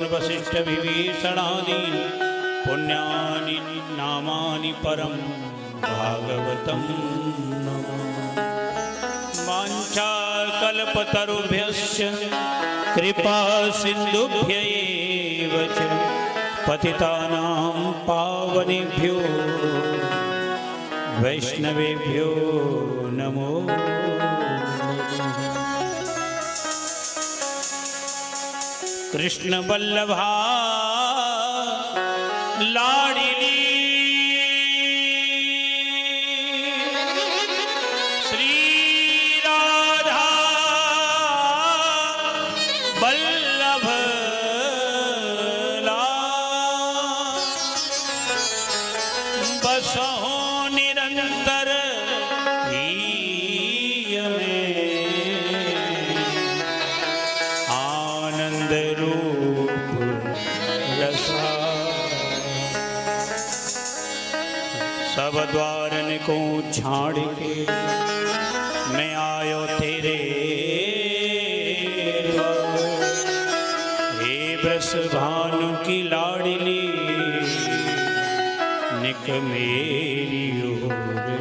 वसिष्ठ विभीषणादि पुण्यानि नामानि परं भागवतं नमामि। वाञ्छाकल्पतरुभ्यश्च कृपा सिन्धुभ्यैव च पतितानां पावनेभ्यो वैष्णवेभ्यो नमो। कृष्ण वल्लभा लाडिली श्री राधा वल्लभ बसहो निरंतर हिय में आनंद रूप रसा। सब द्वारन को छाड़ के मैं आयो तेरे द्वार। हे ब्रस भानु की लाडली निक मेरी ओर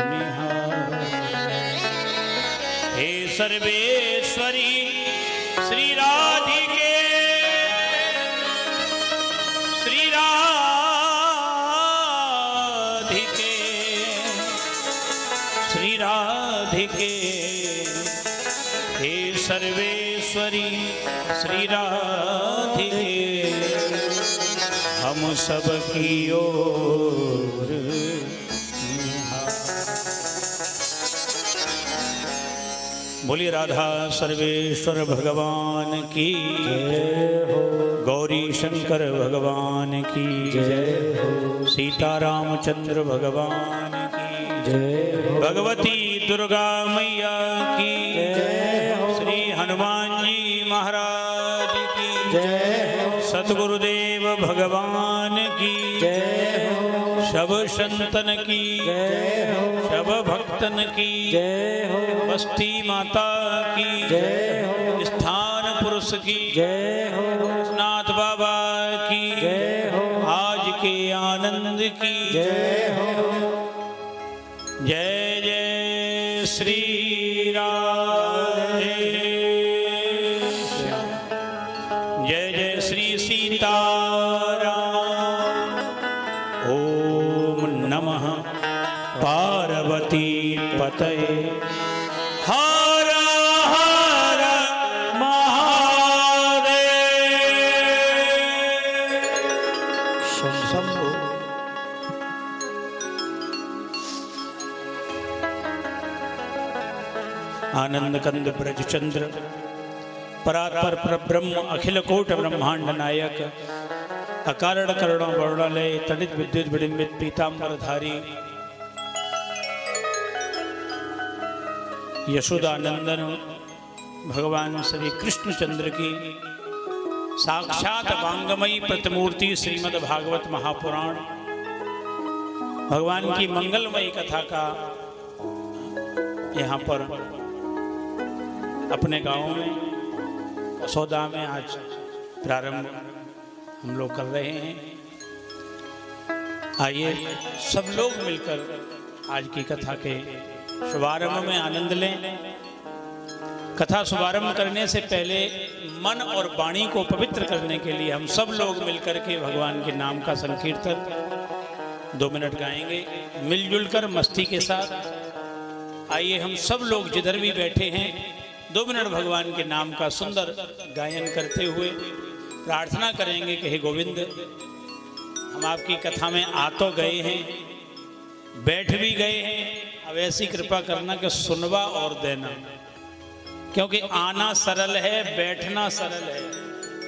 निहार। हे सर्वेश्वरी श्री राधिके श्री राधिके श्री राधिके। हे सर्वेश्वरी श्री राधिके हम सब की ओर बोलिए राधा सर्वेश्वर भगवान की जय हो। गौरी शंकर भगवान की जय हो। सीता रामचंद्र भगवान की जय हो। भगवती दुर्गा मैया की जय हो। श्री हनुमान जी महाराज की जय हो। सतगुरुदेव भगवान की जय हो। सब संतन की जय हो। सब भक्तन की जय हो। बस्ती माता की जय हो। स्थान पुरुष की जय हो। नाथ बाबा की जय हो। आज के आनंद की जय हो। जय जय श्री राधे जय जय श्री सीताराम। ओम नमः पार्वती पतये। हर हर महादेव। शंभो। आनंद कंद ब्रजचंद्र परात्पर परब्रह्म अखिल कोट ब्रह्मांड नायक अकारण करुणा वर्णालय तड़ित विद्युत विडिंबित पीतांबरधारी यशोदानंदन भगवान श्री कृष्णचंद्र की साक्षात वांगमयी प्रतिमूर्ति श्रीमद् भागवत महापुराण भगवान की मंगलमयी कथा का यहाँ पर अपने गांव में सौदा में आज प्रारंभ हम लोग कर रहे हैं। आइए सब लोग मिलकर आज की कथा के शुभारंभ में आनंद लें। कथा शुभारंभ करने से पहले मन और वाणी को पवित्र करने के लिए हम सब लोग मिलकर के भगवान के नाम का संकीर्तन 2 मिनट गाएंगे मिलजुल कर मस्ती के साथ। आइए हम सब लोग जिधर भी बैठे हैं 2 मिनट भगवान के नाम का सुंदर गायन करते हुए प्रार्थना करेंगे कि हे गोविंद हम आपकी कथा में आ तो गए हैं बैठ भी गए हैं। अब ऐसी कृपा करना कि सुनवा और देना, क्योंकि आना सरल है बैठना सरल है।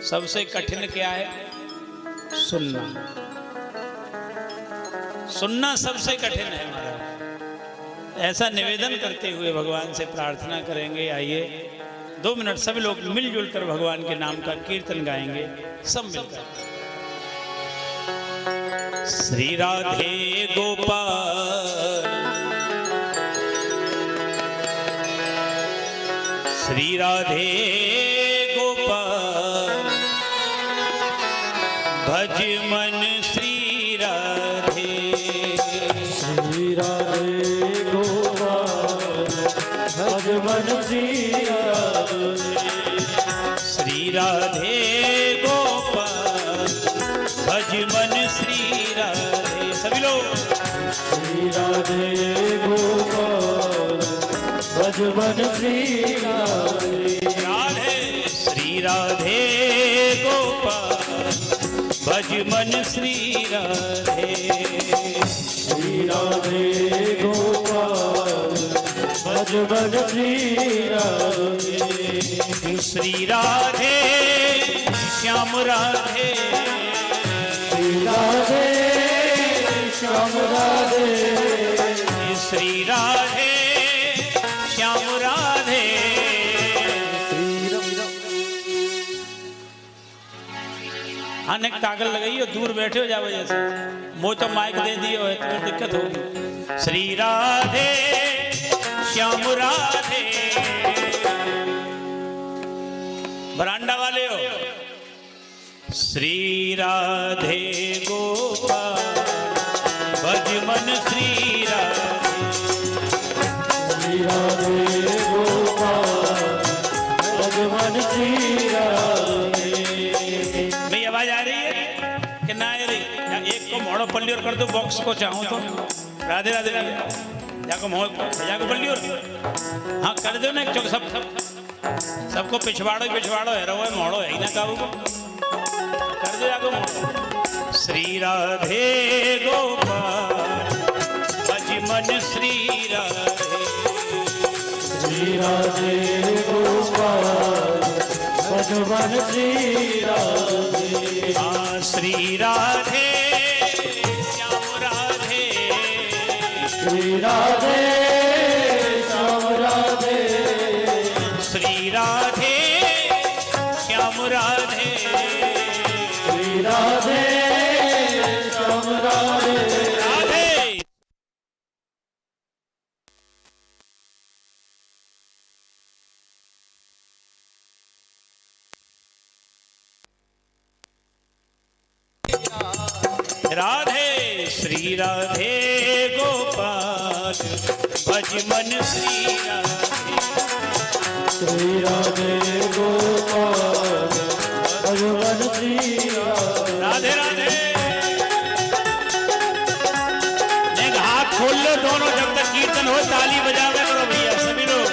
सबसे कठिन क्या है? सुनना। सुनना सबसे कठिन है महाराज। ऐसा निवेदन करते हुए भगवान से प्रार्थना करेंगे। आइए 2 मिनट सब लोग मिलजुल कर भगवान के नाम का कीर्तन गाएंगे सब मिलकर। श्री राधे गोपाल श्री राधे गोपाल भज मन श्री राधे। श्री राधे गोपाल भज मन श्री राधे। श्री राधे गोपाल भज मन श्री राधे। सभी लोग श्री राधे गोपाल भज मन श्री राधे। राधे श्री राधे गोपाल भज मन श्री राधे। श्री राधे गोपाल भज मन श्री राधे। श्री राधे श्याम राधे। श्री राधे श्याम राधे। श्री राधे श्याम राधे। अनेक ताकत लगाई हो, दूर बैठे हो जा वजह से मुँह तो माइक दे दिए हो तो दिक्कत होगी। श्री राधे श्याम राधे। बरांडा वाले हो। श्री राधे गोपाल भज मन श्री राधे। श्री राधे गोपाल भज मन श्री राधे। भाई आवाज आ रही है कि ना आ रही? एक को मोड़ो पल्ली और कर दो बॉक्स को चाहूँ तो। राधे राधे जाको मोड़ जाको पल्ली और हाँ कर दो ना एक चौक। सबको पिछवाड़ो है रहो है मोड़ो है ही ना काबू को कर दो जाको मोड़ो। श्री राधे गोपाल भज मन श्री राधे। श्री राधे गोपाल भज मन श्री राधे। हाँ श्री राधे श्याम राधे। श्री राधे श्याम राधे। श्री राधे श्याम राधे। श्री राधे श्याम राधे। राधे राधे श्री राधे गोपाल भज मन श्री राधे। श्री राधे गोपाल भज मन श्री राधे। राधे राधे। एक हाथ खोल लो दोनों, जब तक कीर्तन हो ताली बजावे करो भैया सभी लोग।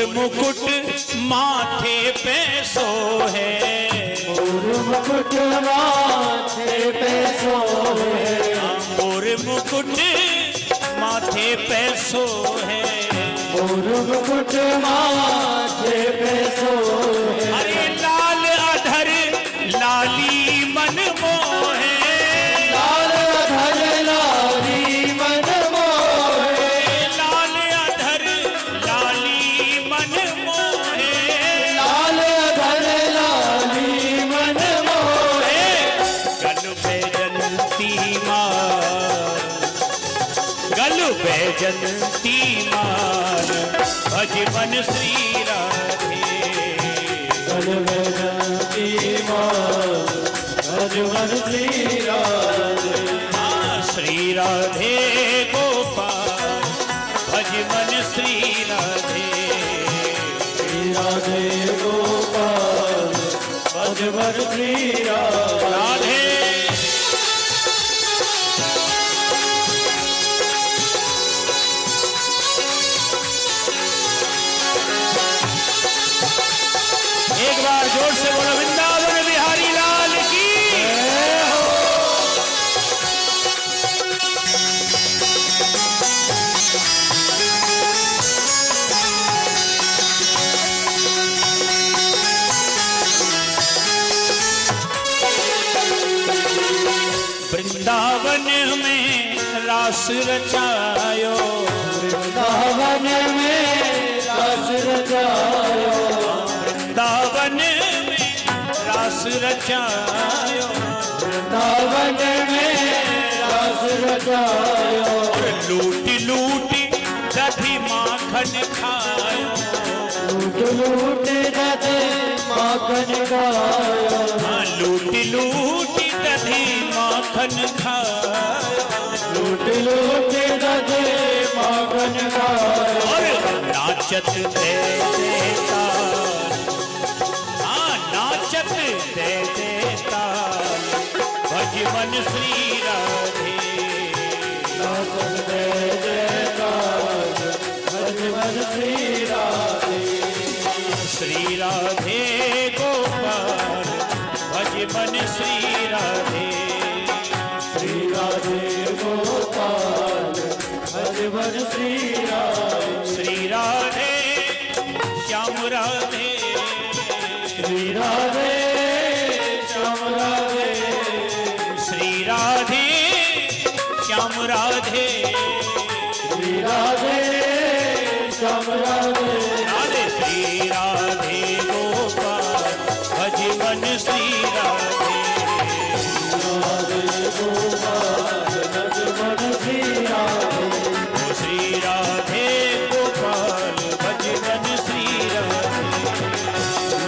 मुकुट माथे पे सोहे। मोर मुकुट माथे पे सोहे। मोर मुकुट माथे पे सोहे। मोर मुकुट माथे पे सोहे। अरे लाल अधर लाली मन मोहे। लाल अधर लाली मन मोहे। लाल अधर लाली मन मोहे। लाल अधर लाली मन मोहे। गल बैजंती मार, गल बैजंती मार भज मन श्री राधे। गल बैजंती मार भज मन श्री राधे। हाँ श्री राधे गोपाल भज मन श्री राधे। श्री राधे गोपाल भज मन श्री राधे। राधे एक बार जोर से बोलो वृंदावन बिहारी लाल की। वृंदावन में रास रचायो, वृंदावन में रास रचायो, वृंदावन में रास रचायो, वृंदावन में रास रचायो, लूटी लूटी दधी माखन खायो, लूट लूट दधे माखन खायो, हाँ लूटी लूटी दधी माखन खायो, लूट लूट दधे माखन खायो, और नाचत दे देता, हाँ नाचत दे देता, भज मन श्री राधे, नाचत दे देता, भज मन श्री राधे, श्री राधे गोपाल, भज मन श्री राधे, श्री राधे गोपाल, भज मन श्री राधे, श्री राधे श्याम राधे, श्री राधे श्याम राधे, श्री राधे श्याम राधे, श्री राधे श्याम राधे, राधे श्री राधे गोपाल, भज मन श्री राधे, राधे गोपाल, भज मन श्री राधे, ओ श्री राधे गोपाल, भज मन श्री राधे,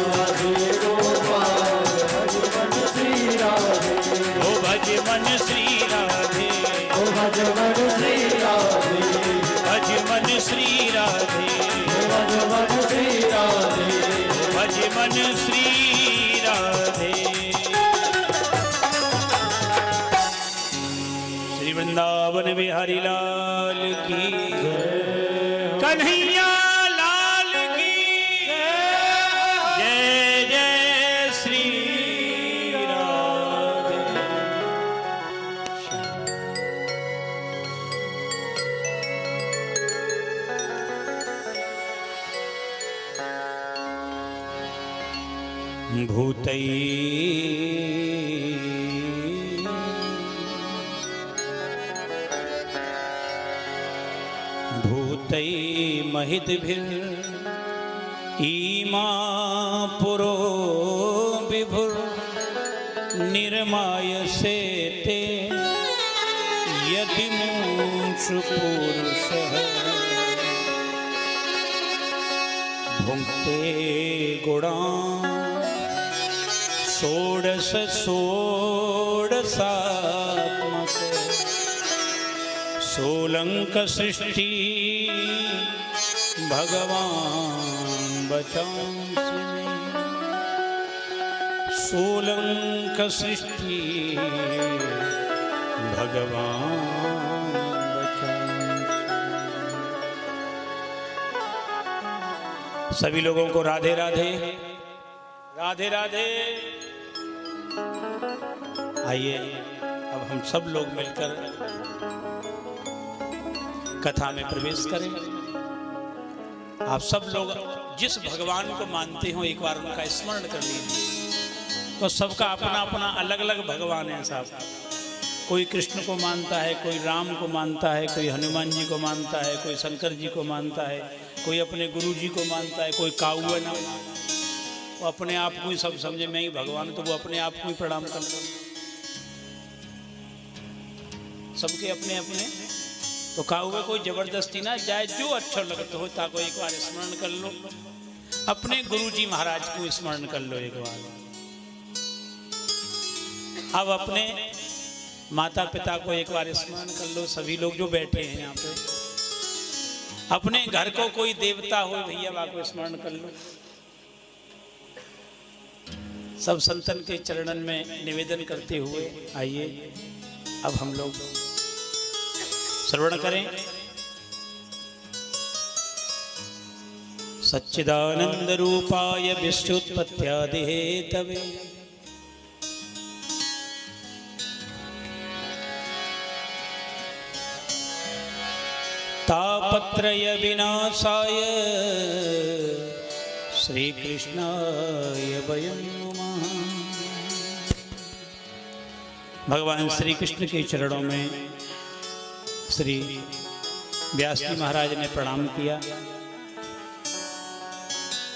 राधे गोपाल, भज मन श्री राधे, ओ भज मन श्री राधे, ओ भज मन श्री राधे, भज मन श्री राधे, भज मन श्री राधे, भज मन श्री राधे। श्री वृंदावन बिहारी लाल की कन्हैया लाल की जय जय श्री राधे। भूतै महिद्भिर् ईमा पुरो विभुर् निर्माय सेते यदि मुमुक्षु पुरुषः भुङ्क्ते गुणान् षोडश षोडशात्मक सोलंक सृष्टि भगवान बचांसि मे सोलंक सृष्टि भगवान बचांसि। सभी लोगों को राधे राधे राधे राधे। आइए अब हम सब लोग मिलकर कथा में प्रवेश करें। आप सब लोग जिस भगवान को मानते हो एक बार उनका स्मरण कर लीजिए। तो सबका अपना अपना अलग अलग भगवान है साहब। कोई कृष्ण को मानता है, कोई राम को मानता है, कोई हनुमान जी को मानता है, कोई शंकर जी को मानता है, कोई अपने गुरु जी को मानता है, कोई काऊ है ना, वो अपने आप को ही सब समझे मैं ही भगवान, तो वो अपने आप को ही प्रणाम कर लो। सबके अपने अपने तो काऊ कोई जबरदस्ती ना जाए, जो अच्छा लगता हो ताको एक बार स्मरण कर लो। अपने गुरु जी महाराज को स्मरण कर लो एक बार। अब अपने माता पिता को एक बार स्मरण कर लो। सभी लोग जो बैठे हैं यहाँ पे, अपने घर को कोई देवता हो भैया वहां को स्मरण कर लो। सब संतन के चरणन में निवेदन करते हुए आइए अब हम लोग श्रवण करें। सच्चिदानंद रूपाय विश्वोत्पत्त्यादि हेतवे तापत्रय विनाशाय श्री कृष्णाय वयं नमः। भगवान श्री कृष्ण के चरणों में श्री व्यास जी महाराज ने प्रणाम किया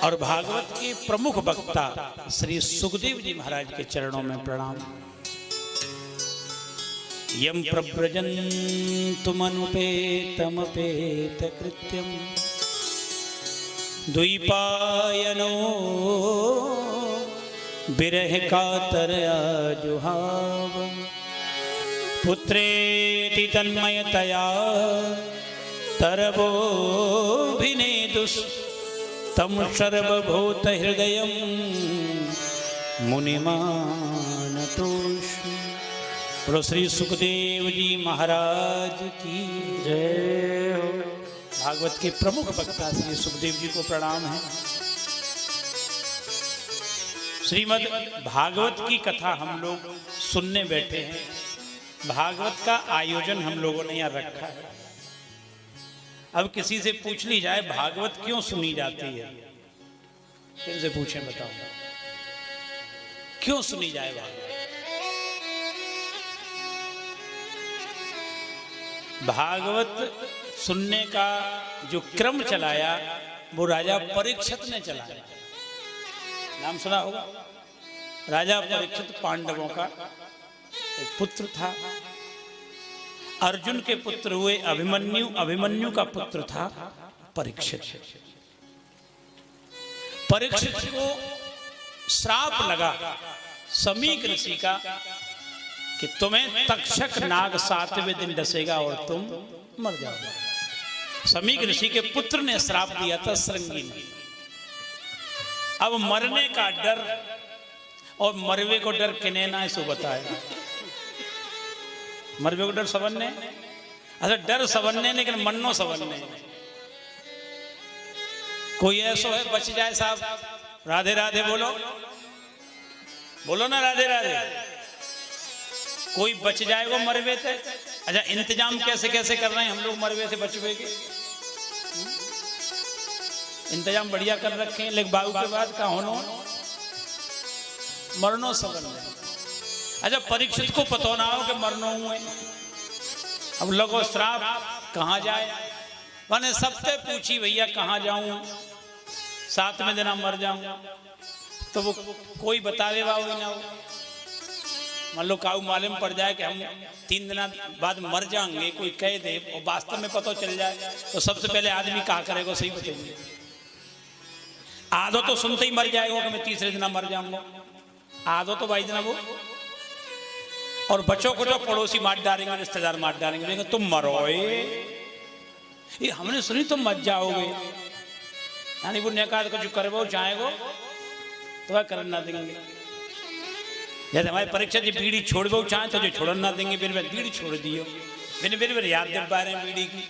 और भागवत के प्रमुख वक्ता श्री सुखदेव जी महाराज के चरणों में प्रणाम। यम प्रव्रजन्तुमनुपेतमपेत कृत्यम द्वैपायनो बिरह कातरया जुहाव पुत्रेति तन्मयतया तरवोभिनेदुस् तम सर्वभूत हृदयं मुनिमानतोषु। बोलो श्री सुखदेव जी महाराज की जय हो। भागवत के प्रमुख वक्ता श्री सुखदेव जी को प्रणाम है। श्रीमद् भागवत की कथा हम लोग सुनने बैठे हैं। भागवत का आयोजन हम लोगों ने यहाँ रखा है। अब किसी से पूछ ली जाए भागवत क्यों सुनी जाती है, किनसे पूछें बताओ क्यों सुनी जाए भागवत? भागवत सुनने का जो क्रम चलाया वो राजा परीक्षित ने चलाया। नाम सुना होगा, राजा परीक्षित पांडवों का एक पुत्र था। अर्जुन के पुत्र हुए अभिमन्यु, अभिमन्यु का पुत्र था परीक्षित। परीक्षित को श्राप लगा समीक ऋषि का कि तुम्हें तक्षक नाग 7वें दिन डसेगा और तुम मर जाओगे। समीक ऋषि के पुत्र ने श्राप दिया था श्रृंगी ने। अब मरने का डर और मरवे को डर किने ना इसको बताएगा। मरवे को डर सबन्ने, अच्छा डर सबन्ने लेकिन मन्नो सबन्ने। कोई ऐसा है बच जाए साहब, राधे राधे बोलो, बोलो ना राधे राधे। कोई बच जाएगा मरवे से? अच्छा इंतजाम कैसे कैसे कर रहे हैं हम लोग मरवे से बचवे के? इंतजाम बढ़िया कर रखे हैं, लेकिन बाबू के बाद का होनो मरनो सबन्ने। अच्छा परीक्षित को पता ना हो कि मरनो हुए, अब लगो श्राप कहाँ जाए। मैंने सबसे पूछी भैया कहाँ जाऊं, 7वें दिन मर जाऊं, तो वो कोई बतावे बाबू ना हो। मान लो काऊ मालूम पड़ जाए कि हम 3 दिन बाद मर जाएंगे, कोई कह दे और वास्तव में पता चल जाए तो सबसे पहले आदमी कहा करेगा, सही बताइए। आधो तो सुनते ही मर जाएगा कि मैं 3रे दिन मर जाऊंगा, आधो तो भाई जनाब। और बच्चों को तो पड़ोसी मार डालेंगे, रिश्तेदार मार डालेंगे, तुम मरोए, ये हमने सुनी तुम मर जाओगे। यानी वो ने कहा कुछ करवो चाहेगो तो वह कर ना देंगे। जैसे हमारे परीक्षा जी बीड़ी छोड़ो चाहे तो जो छोड़न ना देंगे, फिर बीड़ी छोड़ दियो, फिर याद दिल पा रहे हैं बीड़ी की।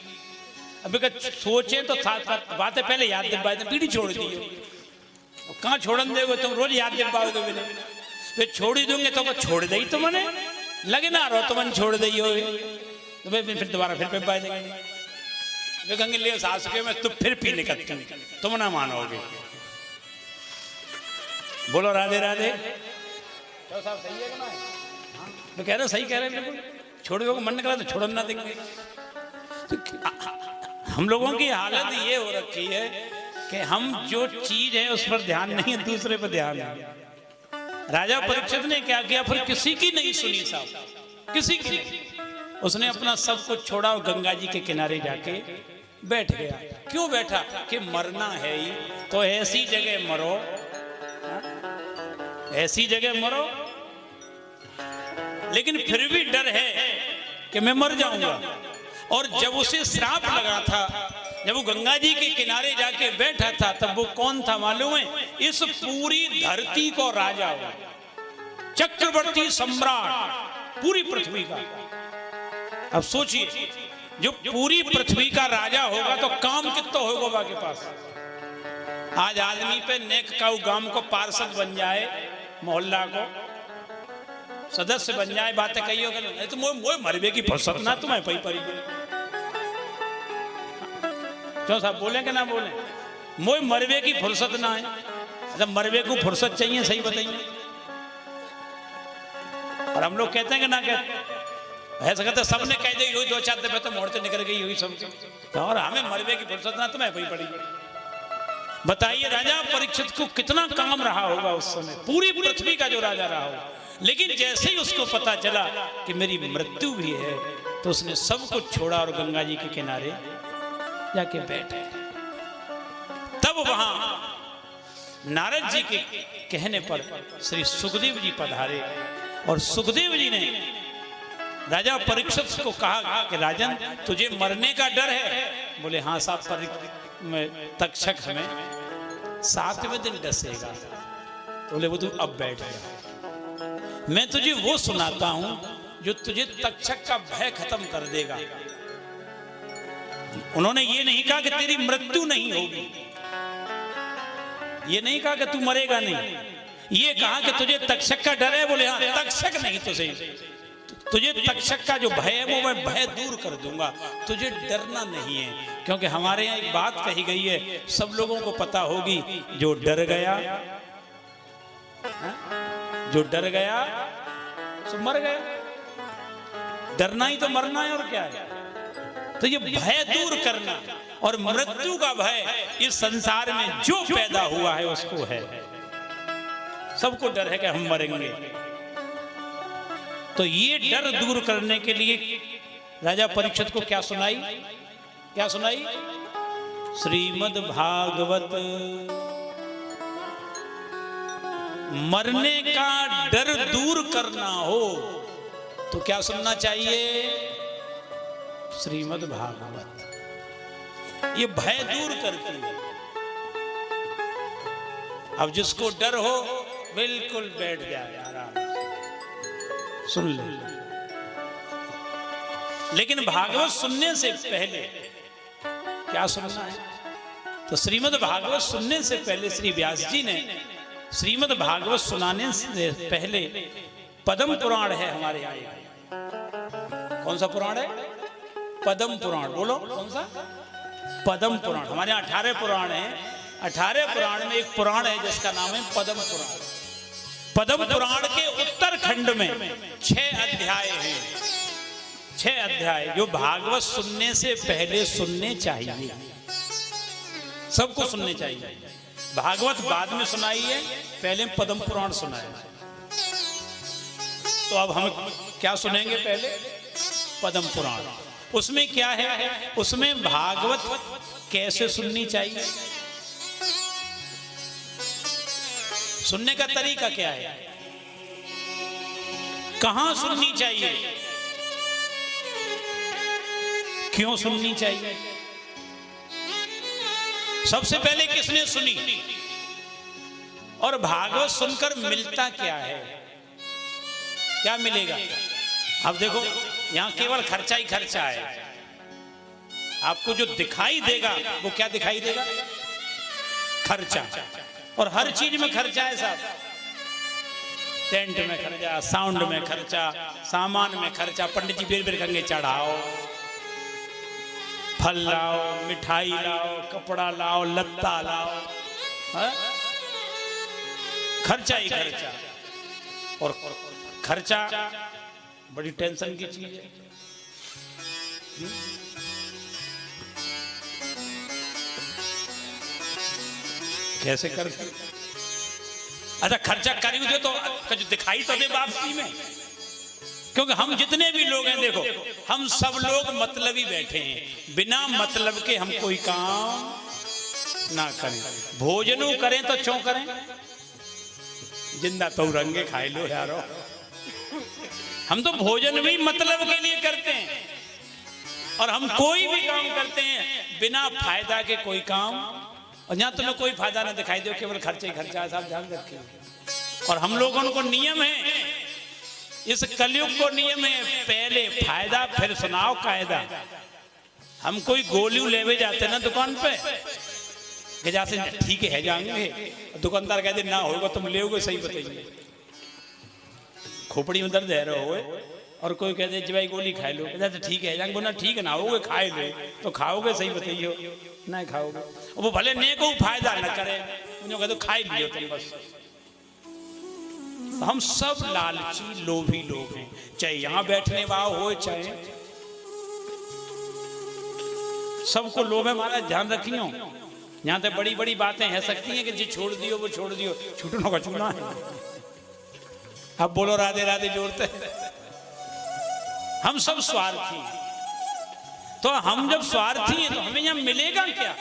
अभी सोचे तो बातें पहले याद दिल पाए, बीड़ी छोड़ दियो, कहाँ छोड़न देगे तुम, रोज याद दिल पाओगे। फिर छोड़ ही दूंगे तो छोड़ दे तो मैंने लगे ना रो तो मन छोड़ दी हो तो फिर दोबारा फिर पे पाए देंगे। वे कहेंगे ले सास के मैं तो फिर पीने का तुम ना मानोगे। बोलो राधे राधे। तो साहब सही है ना? मैं कह रहा सही कह रहे हैं बिल्कुल। छोड़ने को मन करा तो छोड़न ना देंगे। तो हम लोगों की हालत ये हो रखी है कि हम जो चीज है उस पर ध्यान नहीं है, दूसरे पर ध्यान है। राजा परीक्षित ने क्या किया, फिर किसी की नहीं सुनी साहब, किसी की नहीं। उसने अपना सब कुछ छोड़ा और गंगा जी के किनारे जाके बैठ गया। क्यों बैठा? कि मरना है ही तो ऐसी जगह मरो, ऐसी जगह मरो। लेकिन फिर भी डर है कि मैं मर जाऊंगा। और जब उसे श्राप लगा था, जब वो गंगा जी के किनारे जाके बैठा था, तब वो कौन था मालूम है? इस पूरी धरती को राजा हुआ, चक्रवर्ती सम्राट पूरी पृथ्वी का। अब सोचिए जो पूरी पृथ्वी का राजा होगा तो काम कितना होगा बाकी पास। आज आदमी पे नेक काऊ गांव को पार्षद बन जाए, मोहल्ला को सदस्य बन जाए, बातें कही होगी तो मोह मरबे की फुर्सत ना तुम्हें पई पड़ी। क्यों साहब बोले कि ना बोले? मोह मरबे की फुर्सत ना है। अच्छा मरबे को फुर्सत चाहिए, सही बताइए। और और हम लोग कहते हैं कि ना कहते, ऐसा कहते सबने कह दे यही 2-4 दफे तो मोड़ से निकल गई यही सब, और हमें मरवे की फुर्सत ना तुम्हें वही पड़ी। बताइए राजा परीक्षित को कितना काम रहा होगा उस समय, पूरी पृथ्वी का जो राजा रहा होगा। लेकिन जैसे ही उसको पता चला कि मेरी मृत्यु भी है, तो उसने सब कुछ छोड़ा और गंगा जी के किनारे जाके बैठे। तब वहां नारद जी के कहने पर श्री सुखदेव जी पधारे और सुखदेव जी ने राजा परीक्षित को कहा कि राजन तुझे मरने का डर है? बोले हाँ साहब, तक्षक हमें 7वें दिन डसेगा। बोले वो तू अब बैठ जा, मैं तुझे वो सुनाता हूं जो तुझे तक्षक का भय खत्म कर देगा। उन्होंने ये नहीं कहा कि तेरी मृत्यु नहीं होगी, ये नहीं कहा कि तू मरेगा नहीं, ये कहा कि तुझे तक्षक का डर है। बोले हाँ तक्षक नहीं तो सही, तुझे तक्षक का जो भय है वो मैं भय दूर कर दूंगा, तुझे डरना नहीं है। क्योंकि हमारे यहाँ एक बात कही गई है, सब लोगों को पता होगी, जो डर गया, जो डर गया सो मर गया। डरना ही तो मरना है और क्या है। तो ये भय दूर करना और मृत्यु का भय इस संसार में जो पैदा हुआ है उसको है, सबको डर है कि हम मरेंगे। तो ये डर दूर करने के लिए राजा परीक्षित को क्या सुनाई, क्या सुनाई? श्रीमद् भागवत। मरने का डर दूर करना हो तो क्या सुनना चाहिए? श्रीमद् भागवत। ये भय दूर करती है। अब जिसको डर हो बिल्कुल बैठ जाए आराम से सुन ले। लेकिन भागवत सुनने से पहले क्या सुनना है? तो श्रीमद् भागवत सुनने से पहले श्री व्यास जी ने श्रीमद् भागवत सुनाने से पहले पद्म पुराण है हमारे यहाँ। कौन सा पुराण है? पद्म पुराण। बोलो कौन सा? पद्म पुराण। हमारे यहाँ 18 पुराण हैं। 18 पुराण में एक पुराण है जिसका नाम है पद्म पुराण। पद्म पुराण के उत्तर खंड में 6 अध्याय हैं। 6 अध्याय जो भागवत सुनने से पहले सुनने चाहिए, सबको सुनने चाहिए। भागवत बाद में सुनाई है, पहले पद्म पुराण सुनाया। तो अब हम क्या सुनेंगे? पहले पद्म पुराण। उसमें क्या है? उसमें भागवत कैसे सुननी चाहिए, सुनने का तरीका क्या है, कहां सुननी चाहिए, क्यों सुननी चाहिए, सबसे पहले किसने सुनी, और भागवत सुनकर मिलता क्या है, क्या मिलेगा? अब देखो यहां केवल खर्चा ही खर्चा है। आपको जो दिखाई देगा वो क्या दिखाई देगा? खर्चा। और हर चीज में खर्चा है साहब। टेंट में खर्चा, साउंड में खर्चा, सामान में खर्चा। पंडित जी बेर बेर कहेंगे चढ़ाओ, फल लाओ, मिठाई लाओ, कपड़ा लाओ, लत्ता लाओ, खर्चा ही खर्चा। और खर्चा बड़ी टेंशन की चीज है। कैसे कर? अच्छा खर्चा करी दे तो जो दिखाई तो दे वापसी में। क्योंकि हम जितने भी लोग हैं, देखो हम सब लोग मतलबी बैठे हैं, बिना मतलब के हम कोई काम ना करें। भोजनों करें तो क्यों करें? जिंदा तो रंगे खाए लो यारो। हम तो भोजन भी मतलब के लिए करते हैं, और हम कोई भी काम करते हैं बिना फायदा के कोई काम, और जहां तुम्हें कोई फायदा ना दिखाई दे, केवल खर्चे ही खर्चा है साहब, ध्यान रखिए। और हम लोगों को नियम है, इस कलयुग को नियम है, पहले फायदा फिर सुनाओ कायदा। हम कोई गोली लेवे जाते ना दुकान पे, जैसे ठीक है जाएंगे, दुकानदार कहते ना होगा तुम ले सही बताइए, खोपड़ी में दर्द है रहो, और कोई कहते जी भाई गोली खा लो, कहते ठीक है जाएंगे ना, ठीक है ना होगे खाए लो तो खाओगे, सही बताइए नहीं खाओगे। वो भले ने को फायदा न करे, उन्हें कहते खाई लियो तुम बस। हम सब लालची लोभी लोग हैं, चाहे यहां बैठने वाला हो चाहे सबको लोभ है महाराज, ध्यान रखियो। यहां तो बड़ी बड़ी बातें है सकती हैं कि जी छोड़ दियो वो छोड़ दियो, छूटना का छूटना है। अब बोलो राधे राधे जोड़ते हम सब स्वार्थी हैं। तो हम जब स्वार्थी हैं तो हमें यहां मिलेगा क्या?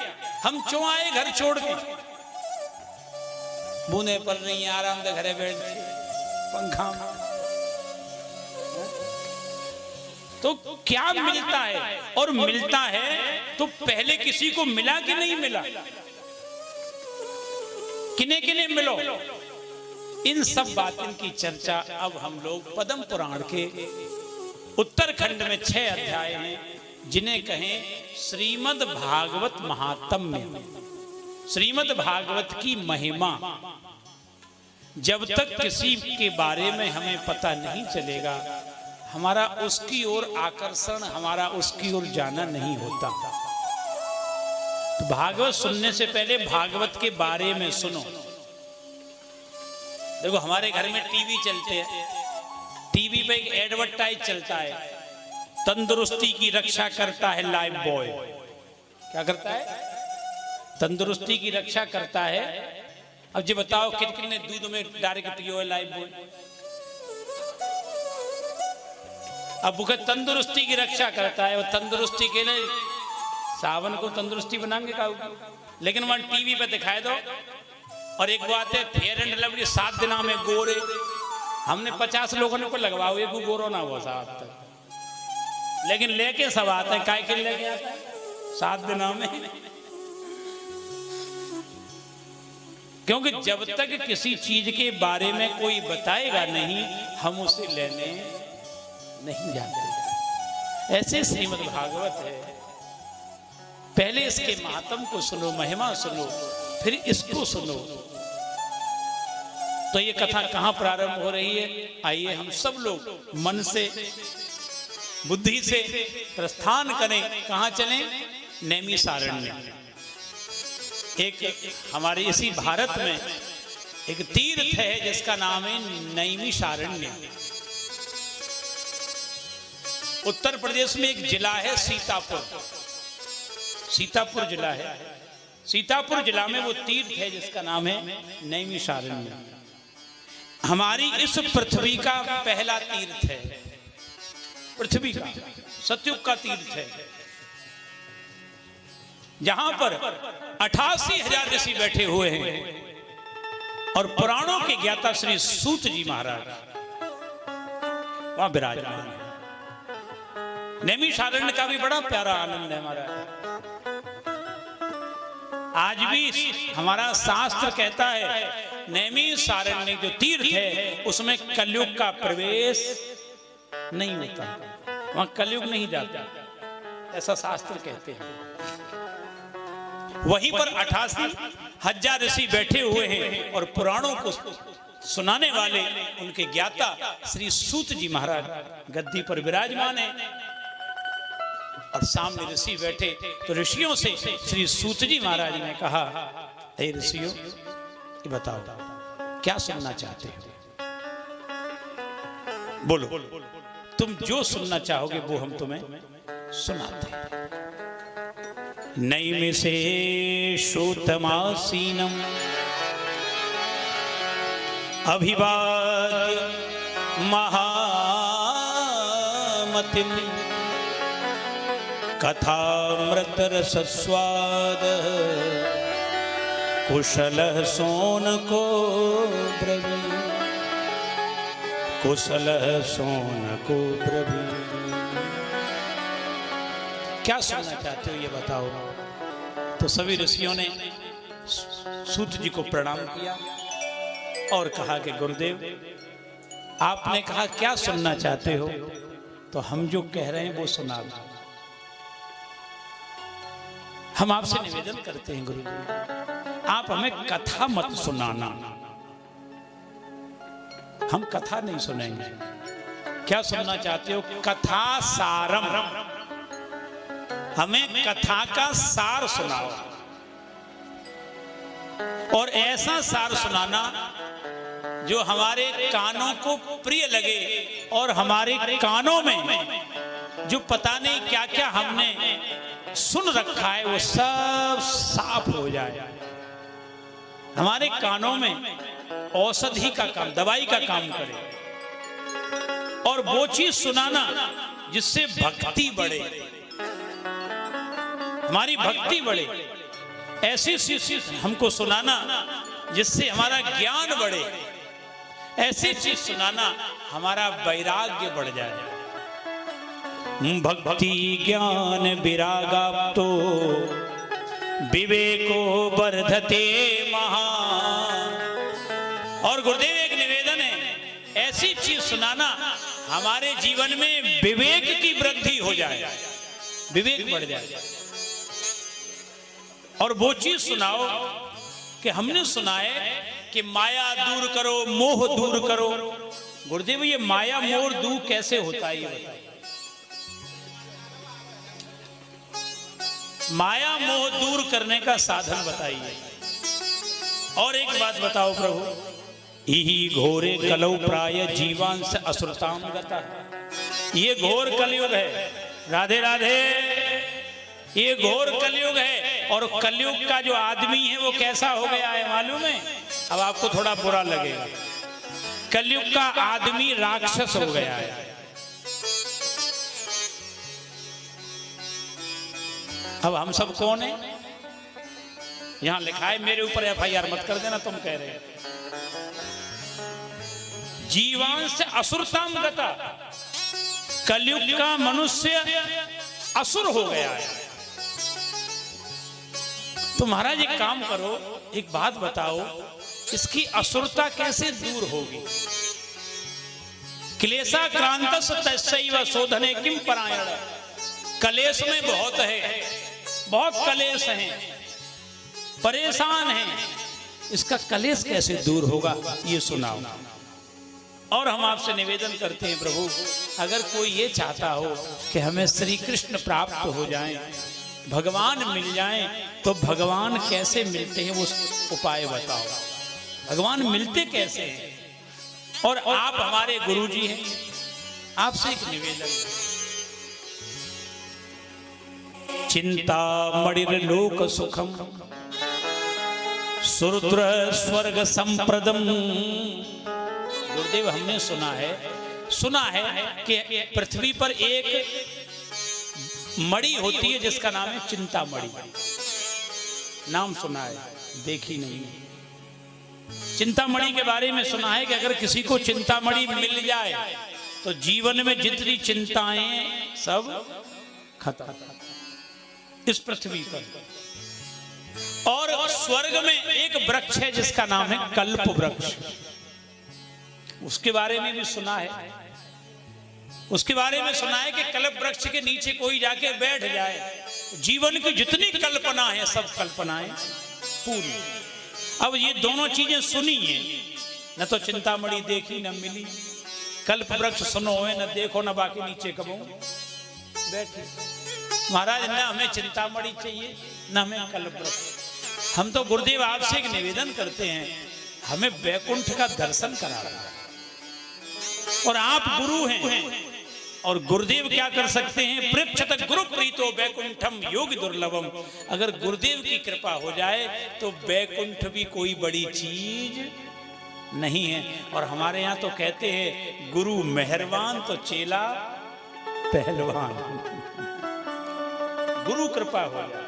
हम क्यों आए घर छोड़ के? बूंदे पड़ रही हैं, आराम से घरे बैठ पंखा में, तो क्या मिलता है? और मिलता है तो पहले किसी को मिला कि नहीं मिला? किने किने मिलो? इन सब बातों की चर्चा अब हम लोग पद्म पुराण के उत्तरखंड में 6 अध्याय हैं जिन्हें कहें श्रीमद् भागवत महात्म्य। श्रीमद् भागवत की महिमा जब तक किसी के बारे में हमें पता नहीं चलेगा, हमारा उसकी ओर आकर्षण, हमारा उसकी ओर जाना नहीं होता। तो भागवत सुनने से पहले भागवत के बारे में सुनो। देखो हमारे घर में टीवी चलते हैं, टीवी पे एक एडवर्टाइज चलता है, तंदुरुस्ती की रक्षा करता है लाइफ बॉय। क्या करता है? तंदुरुस्ती की रक्षा करता है। अब जी बताओ किन ने दूध में डायरेक्ट पियो है लाइफ बॉय? अब वो तंदुरुस्ती की रक्षा करता है, वो तंदुरुस्ती के लिए सावन को तंदुरुस्ती बनाएंगे का, लेकिन वहां टीवी पे दिखाए दो। और एक बात है, फेयर एंड लवली 7 दिन में गोरे, हमने 50 लोगों ने को लगवाओ, एक गोरो ना हुआ 7 तक, लेकिन लेके सब आते हैं। काय के लेके आते हैं 7 दिन में? क्योंकि जब तक किसी चीज के बारे में कोई बताएगा नहीं, हम उसे लेने नहीं जाते। ऐसे श्रीमद् भागवत है, पहले इसके महात्म को सुनो, महिमा सुनो, फिर इसको सुनो। तो ये कथा कहां प्रारंभ हो रही है? आइए हम सब लोग मन से, बुद्धि से प्रस्थान करें। कहां चलें? नैमिषारण्य। एक हमारे इसी भारत में एक तीर्थ है जिसका नाम है नैमिषारण्य। उत्तर प्रदेश में एक जिला है सीतापुर, सीतापुर जिला है। सीतापुर जिला में वो तीर्थ है जिसका नाम है नैमिषारण्य। हमारी इस पृथ्वी का पहला तीर्थ है, पृथ्वी का सतयुग का तीर्थ है, जहां पर 88,000 ऋषि बैठे हुए हैं और पुराणों के ज्ञाता श्री सूत जी महाराज वहां विराजमान है। नैमिषारण्य का भी बड़ा प्यारा आनंद है हमारा। आज भी हमारा शास्त्र कहता है नैमिषारण्य जो तीर्थ है उसमें कलयुग का प्रवेश नहीं होता, वहां कलयुग नहीं जाता, ऐसा शास्त्र कहते हैं। वहीं पर 88,000 ऋषि बैठे हुए हैं और पुराणों को सुनाने वाले उनके ज्ञाता श्री सूत जी महाराज गद्दी पर विराजमान है और सामने ऋषि बैठे। तो ऋषियों से श्री सूत जी महाराज ने कहा, हे ऋषियों ये बताओ क्या सुनना चाहते हो? बोलो, तुम जो सुनना चाहोगे वो हम तुम्हें सुनाते हैं। नैमिषे श्रोतमासीनम अभिवाद्य महामतिम कथामृत रसस्वाद कुशलः शौनको ब्रवीत्, कुशलः शौनको ब्रवीत्। क्या सुनना चाहते हो ये बताओ? तो सभी ऋषियों ने सूत जी को प्रणाम किया और कहा कि गुरुदेव आपने कहा क्या सुनना चाहते हो, तो हम जो कह रहे हैं वो सुना दो। हम आपसे निवेदन करते हैं गुरुदेव आप हमें कथा मत सुनाना, हम कथा नहीं सुनेंगे। क्या सुनना चाहते हो? कथा सारम, हमें कथा का सार सुनाओ और ऐसा सार सुनाना जो हमारे कानों को प्रिय लगे और हमारे कानों में जो पता नहीं क्या क्या हमने सुन रखा है वो सब साफ हो जाए। हमारे कानों में औषधि का काम, दवाई का काम करे, और वो चीज सुनाना जिससे भक्ति बढ़े, हमारी भक्ति बढ़े। ऐसी चीज हमको सुनाना जिससे हमारा ज्ञान बढ़े, ऐसी चीज सुनाना हमारा वैराग्य बढ़ जाए। भक्ति ज्ञान विरागाप्तो विवेको वर्धते महान। और गुरुदेव एक निवेदन है, ऐसी चीज सुनाना हमारे जीवन में विवेक की वृद्धि हो जाए, विवेक बढ़ जाए। और वो चीज सुनाओ कि हमने सुना है कि माया दूर करो, मोह दूर करो। गुरुदेव ये माया मोह दूर कैसे होता है, ये बताइए। माया मोह दूर करने का साधन बताइए। और एक बात बताओ प्रभु, यही घोरे कलौ प्राय जीवांश असुरताम गता। ये घोर कलयुग है, राधे राधे, ये घोर कलयुग है। और कलयुग का जो आदमी है वो कैसा हो गया है मालूम है? अब आपको थोड़ा बुरा लगेगा, कलयुग का आदमी राक्षस हो गया है। अब हम सब कौन है? यहां लिखा है, मेरे ऊपर FIR मत कर देना, तुम कह रहे हो। जीवांश असुरताम गता, कलयुग का मनुष्य असुर हो गया है। तो महाराज एक काम करो, एक बात बताओ, इसकी असुरता कैसे दूर होगी? क्लेशा क्रांतस तस्सैव शोधने किम परायण। कलेश में बहुत है, बहुत कलेश हैं, परेशान हैं, इसका कलेश कैसे दूर होगा ये सुनाओ। और हम आपसे निवेदन करते हैं प्रभु, अगर कोई ये चाहता हो कि हमें श्री कृष्ण प्राप्त हो जाएं, भगवान मिल जाएं, तो भगवान कैसे मिलते हैं वो उपाय बताओ। भगवान मिलते कैसे हैं? और आप हमारे गुरुजी हैं, आपसे एक निवेदन, चिंता मणिर लोक सुखम सुरुद्र स्वर्ग संप्रदम। गुरुदेव हमने सुना है कि पृथ्वी पर एक मणि होती है जिसका नाम है चिंता मणि। नाम सुना है, देखी नहीं। चिंतामणि के बारे में सुना है कि अगर किसी को चिंतामणि मिल जाए तो जीवन में जितनी चिंताएं सब खत्म इस पृथ्वी पर। और स्वर्ग में एक वृक्ष है जिसका नाम है कल्प वृक्ष, उसके बारे में भी सुना है। उसके बारे में सुना है कि कल्प वृक्ष के नीचे कोई जाके बैठ जाए, जीवन की जितनी कल्पना है सब कल्पनाएं पूरी। अब ये दोनों चीजें सुनी है, न तो चिंतामणि देखी न मिली, कल्प वृक्ष सुनो है न देखो, न बाकी नीचे कबो बैठे। महाराज न हमें चिंतामणि चाहिए न हमें कल्प वृक्ष। हम तो गुरुदेव आपसे एक निवेदन करते हैं, हमें वैकुंठ का दर्शन करा। और आप गुरु हैं, और गुरुदेव क्या कर सकते हैं? पृच्छत गुरु प्रीतो वैकुंठम योगी दुर्लभम। अगर गुरुदेव की कृपा हो जाए तो वैकुंठ भी कोई बड़ी चीज नहीं है। और हमारे यहाँ तो कहते हैं गुरु मेहरबान तो चेला पहलवान। गुरु कृपा हो जाए,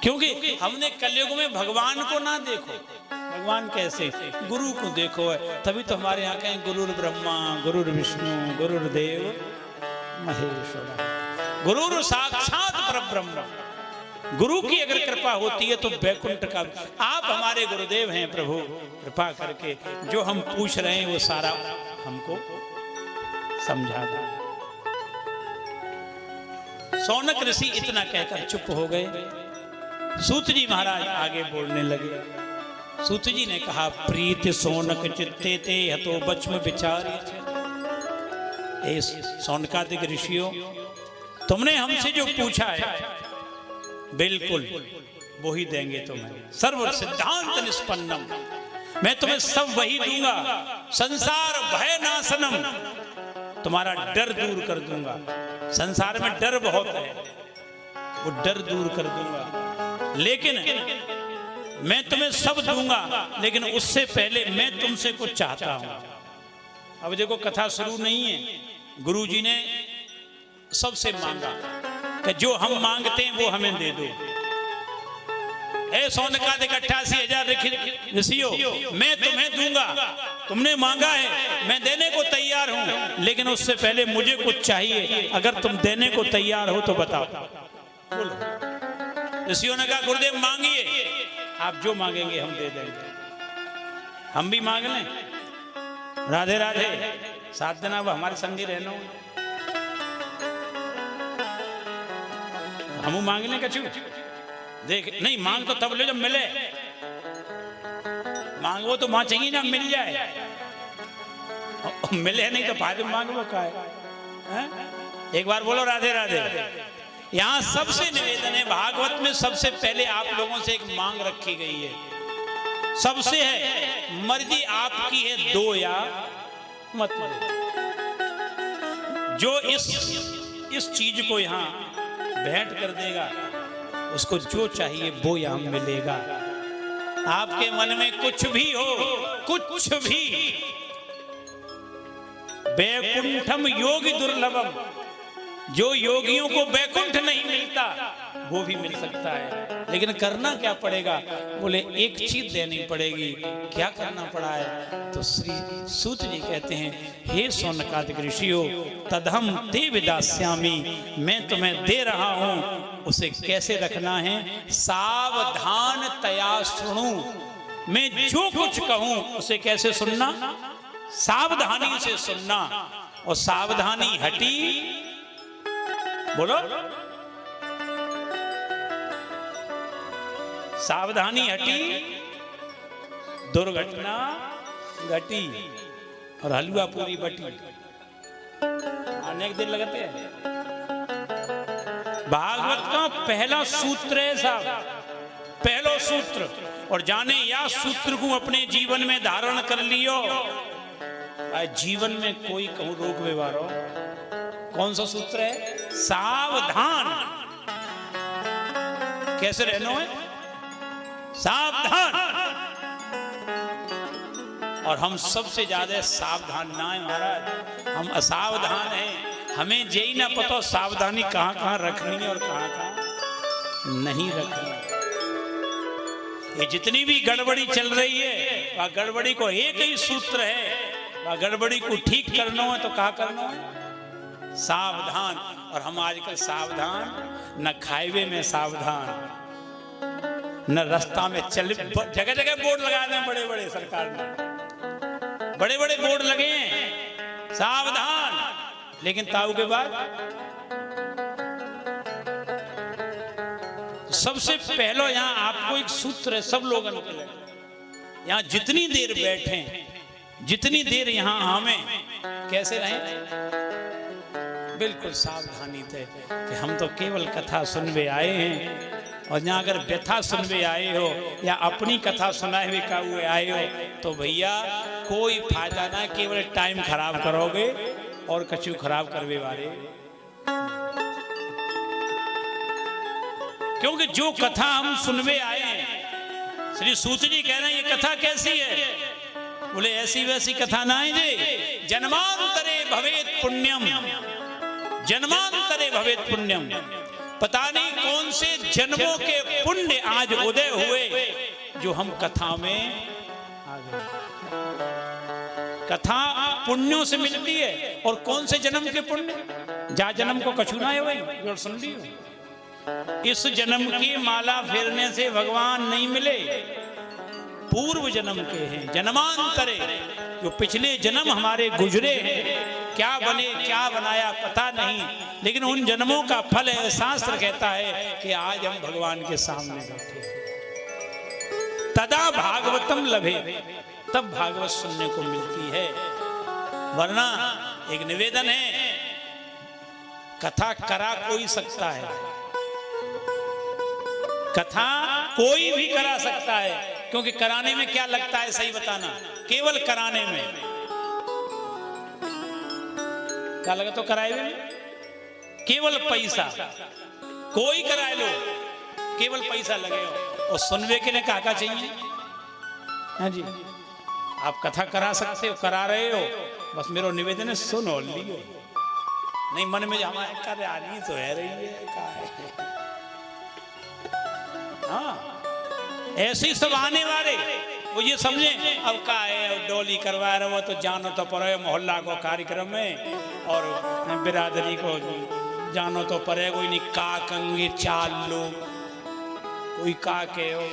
क्योंकि हमने कलयुग में भगवान को ना देखो। भगवान कैसे? गुरु को देखो है। तभी तो हमारे यहाँ कहें गुरुर ब्रह्मा गुरुर विष्णु गुरुर्देव महेश्वरा, गुरुर साक्षात परब्रह्म। गुरु की अगर कृपा होती है तो वैकुंठ का। आप हमारे गुरुदेव हैं प्रभु, कृपा करके जो हम पूछ रहे हैं वो सारा हमको समझा दो। सौनक ऋषि इतना कहकर चुप हो गए। सूत जी महाराज आगे बोलने लगे। सूत जी ने कहा, प्रीति सोनक चित्ते ते हतो बच्म विचारी। ए सौनकादिक ऋषियों, तुमने हमसे जो पूछा है बिल्कुल वो ही देंगे तुम्हें। सर्व सिद्धांत निष्पन्नम, मैं तुम्हें सब वही दूंगा। संसार भय नाशनम, तुम्हारा डर दूर कर दूंगा। संसार में डर बहुत है, वो डर दूर कर दूंगा। लेकिन मैं तुम्हें सब दूंगा, लेकिन उससे पहले मैं तुमसे कुछ चाहता हूं। अब देखो कथा शुरू नहीं है, गुरुजी ने सबसे मांगा कि जो हम मांगते हैं वो हमें दे दो। ऐ सौनकादि 88,000 ऋषियों, मैं तुम्हें दूंगा, तुमने मांगा है, मैं देने को तैयार हूं, लेकिन उससे पहले मुझे कुछ चाहिए। अगर तुम देने को तैयार हो तो बताओ। ऋषियों ने कहा गुरुदेव मांगिए, आप जो मांगेंगे हम दे देंगे। हम भी मांग लें? राधे राधे, 7 दिन अब हमारे संगी रहना, हम मांग लें कछु? देख नहीं, मांग तो तब ले जब मिले। मांगो तो मां चाहिए ना, मिल जाए। मिले नहीं तो फायदे मांगो का है? एक बार बोलो राधे राधे। यहां सबसे निवेदन है, भागवत में सबसे पहले आप लोगों से एक मांग रखी गई है, सबसे है, मर्जी आपकी है, दो या मत दो। जो इस चीज को यहां भेंट कर देगा, उसको जो चाहिए वो यहां मिलेगा। आपके मन में कुछ भी हो, कुछ भी, वैकुंठम योगी दुर्लभम, जो योगियों को वैकुंठ नहीं मिलता वो भी मिल सकता है। लेकिन करना क्या पड़ेगा? बोले एक चीज देनी पड़ेगी। क्या करना पड़ा है? तो श्री सूत जी कहते हैं, हे सौनकादिक ऋषियों, तदहम ते विदास्यामि, मैं तुम्हें दे रहा हूं, उसे कैसे रखना है? सावधान तया सुनु, मैं जो कुछ कहूं उसे कैसे सुनना? सावधानी से सुनना। और सावधानी हटी, बोलो, सावधानी हटी, दुर्घटना घटी, और हलवा पूरी बटी। अनेक दिन लगते हैं। भागवत का पहला सूत्र है साहब, पहलो सूत्र। और जाने या सूत्र को अपने जीवन में धारण कर लियो, जीवन में कोई कहूं रोग व्यवहार हो। कौन सा सूत्र है? सावधान। कैसे रहना है? सावधान। और हम सबसे ज्यादा सावधान ना है महाराज, हम असावधान हैं। हमें यही ना पता सावधानी कहां कहां रखनी है और कहां कहां नहीं रखनी। ये जितनी भी गड़बड़ी चल रही है, वह गड़बड़ी को एक ही सूत्र है, वह गड़बड़ी को ठीक करना है तो क्या करना है? सावधान। और हम आजकल सावधान, न खाएवे में सावधान, न रास्ता में चल, जगह जगह बोर्ड लगा दें बड़े बड़े, सरकार ने बड़े बड़े बोर्ड लगे हैं सावधान, लेकिन ताऊ के बाद सबसे पहले यहां आपको एक सूत्र है सब लोगों के लिए। यहां जितनी देर बैठे, जितनी देर यहां हमें कैसे रहें? बिल्कुल सावधानी थे कि हम तो केवल कथा सुनवे आए हैं। और यहाँ अगर व्यथा सुनवे आए हो या अपनी कथा सुनाए हुए का हुए आए हो, तो भैया कोई फायदा ना, केवल टाइम खराब करोगे और कछु खराब करवे वाले। क्योंकि जो कथा हम सुनवे आए हैं, श्री सूत जी कह रहे हैं ये कथा कैसी है? बोले ऐसी वैसी कथा ना है जी, जन्मांतरे भवेत पुण्यम, जन्मांतरे भवेत पुण्यम। पता नहीं कौन से जन्मों के पुण्य आज उदय हुए जो हम कथा में आ गए। कथा पुण्यों से मिलती है, और कौन से जन्म के पुण्य? जा जन्म को कछु ना है वही जो सुन लियो। इस जन्म की माला फेरने से भगवान नहीं मिले, पूर्व जन्म के हैं, जन्मांतरे, जो पिछले जन्म हमारे गुजरे हैं। क्या बने क्या बनाया पता नहीं, लेकिन उन जन्मों का फल है। शास्त्र कहता है कि आज हम भगवान के सामने बैठे हैं। तदा भागवतम लभे, तब भागवत सुनने को मिलती है। वरना एक निवेदन है, कथा करा कोई सकता है, कथा कोई भी करा सकता है, क्योंकि कराने में क्या लगता है सही बताना, केवल कराने में क्या लगा तो कराए में केवल पैसा, कोई कराए लो केवल पैसा लगे हो। और सुनवे के लिए क्या चाहिए? हाँ जी, आप कथा करा सकते हो, करा रहे हो, बस मेरा निवेदन है सुनो लियो, नहीं मन में हमारे करानी तो है रही है का है। हाँ ऐसे सब आने वाले वो ये समझे अब का है, डोली करवा रहे हो तो जानो तो पड़े मोहल्ला को कार्यक्रम में, और बिरादरी को जानो तो पड़े, कोई नहीं का कंगे चाल लो, कोई का के हो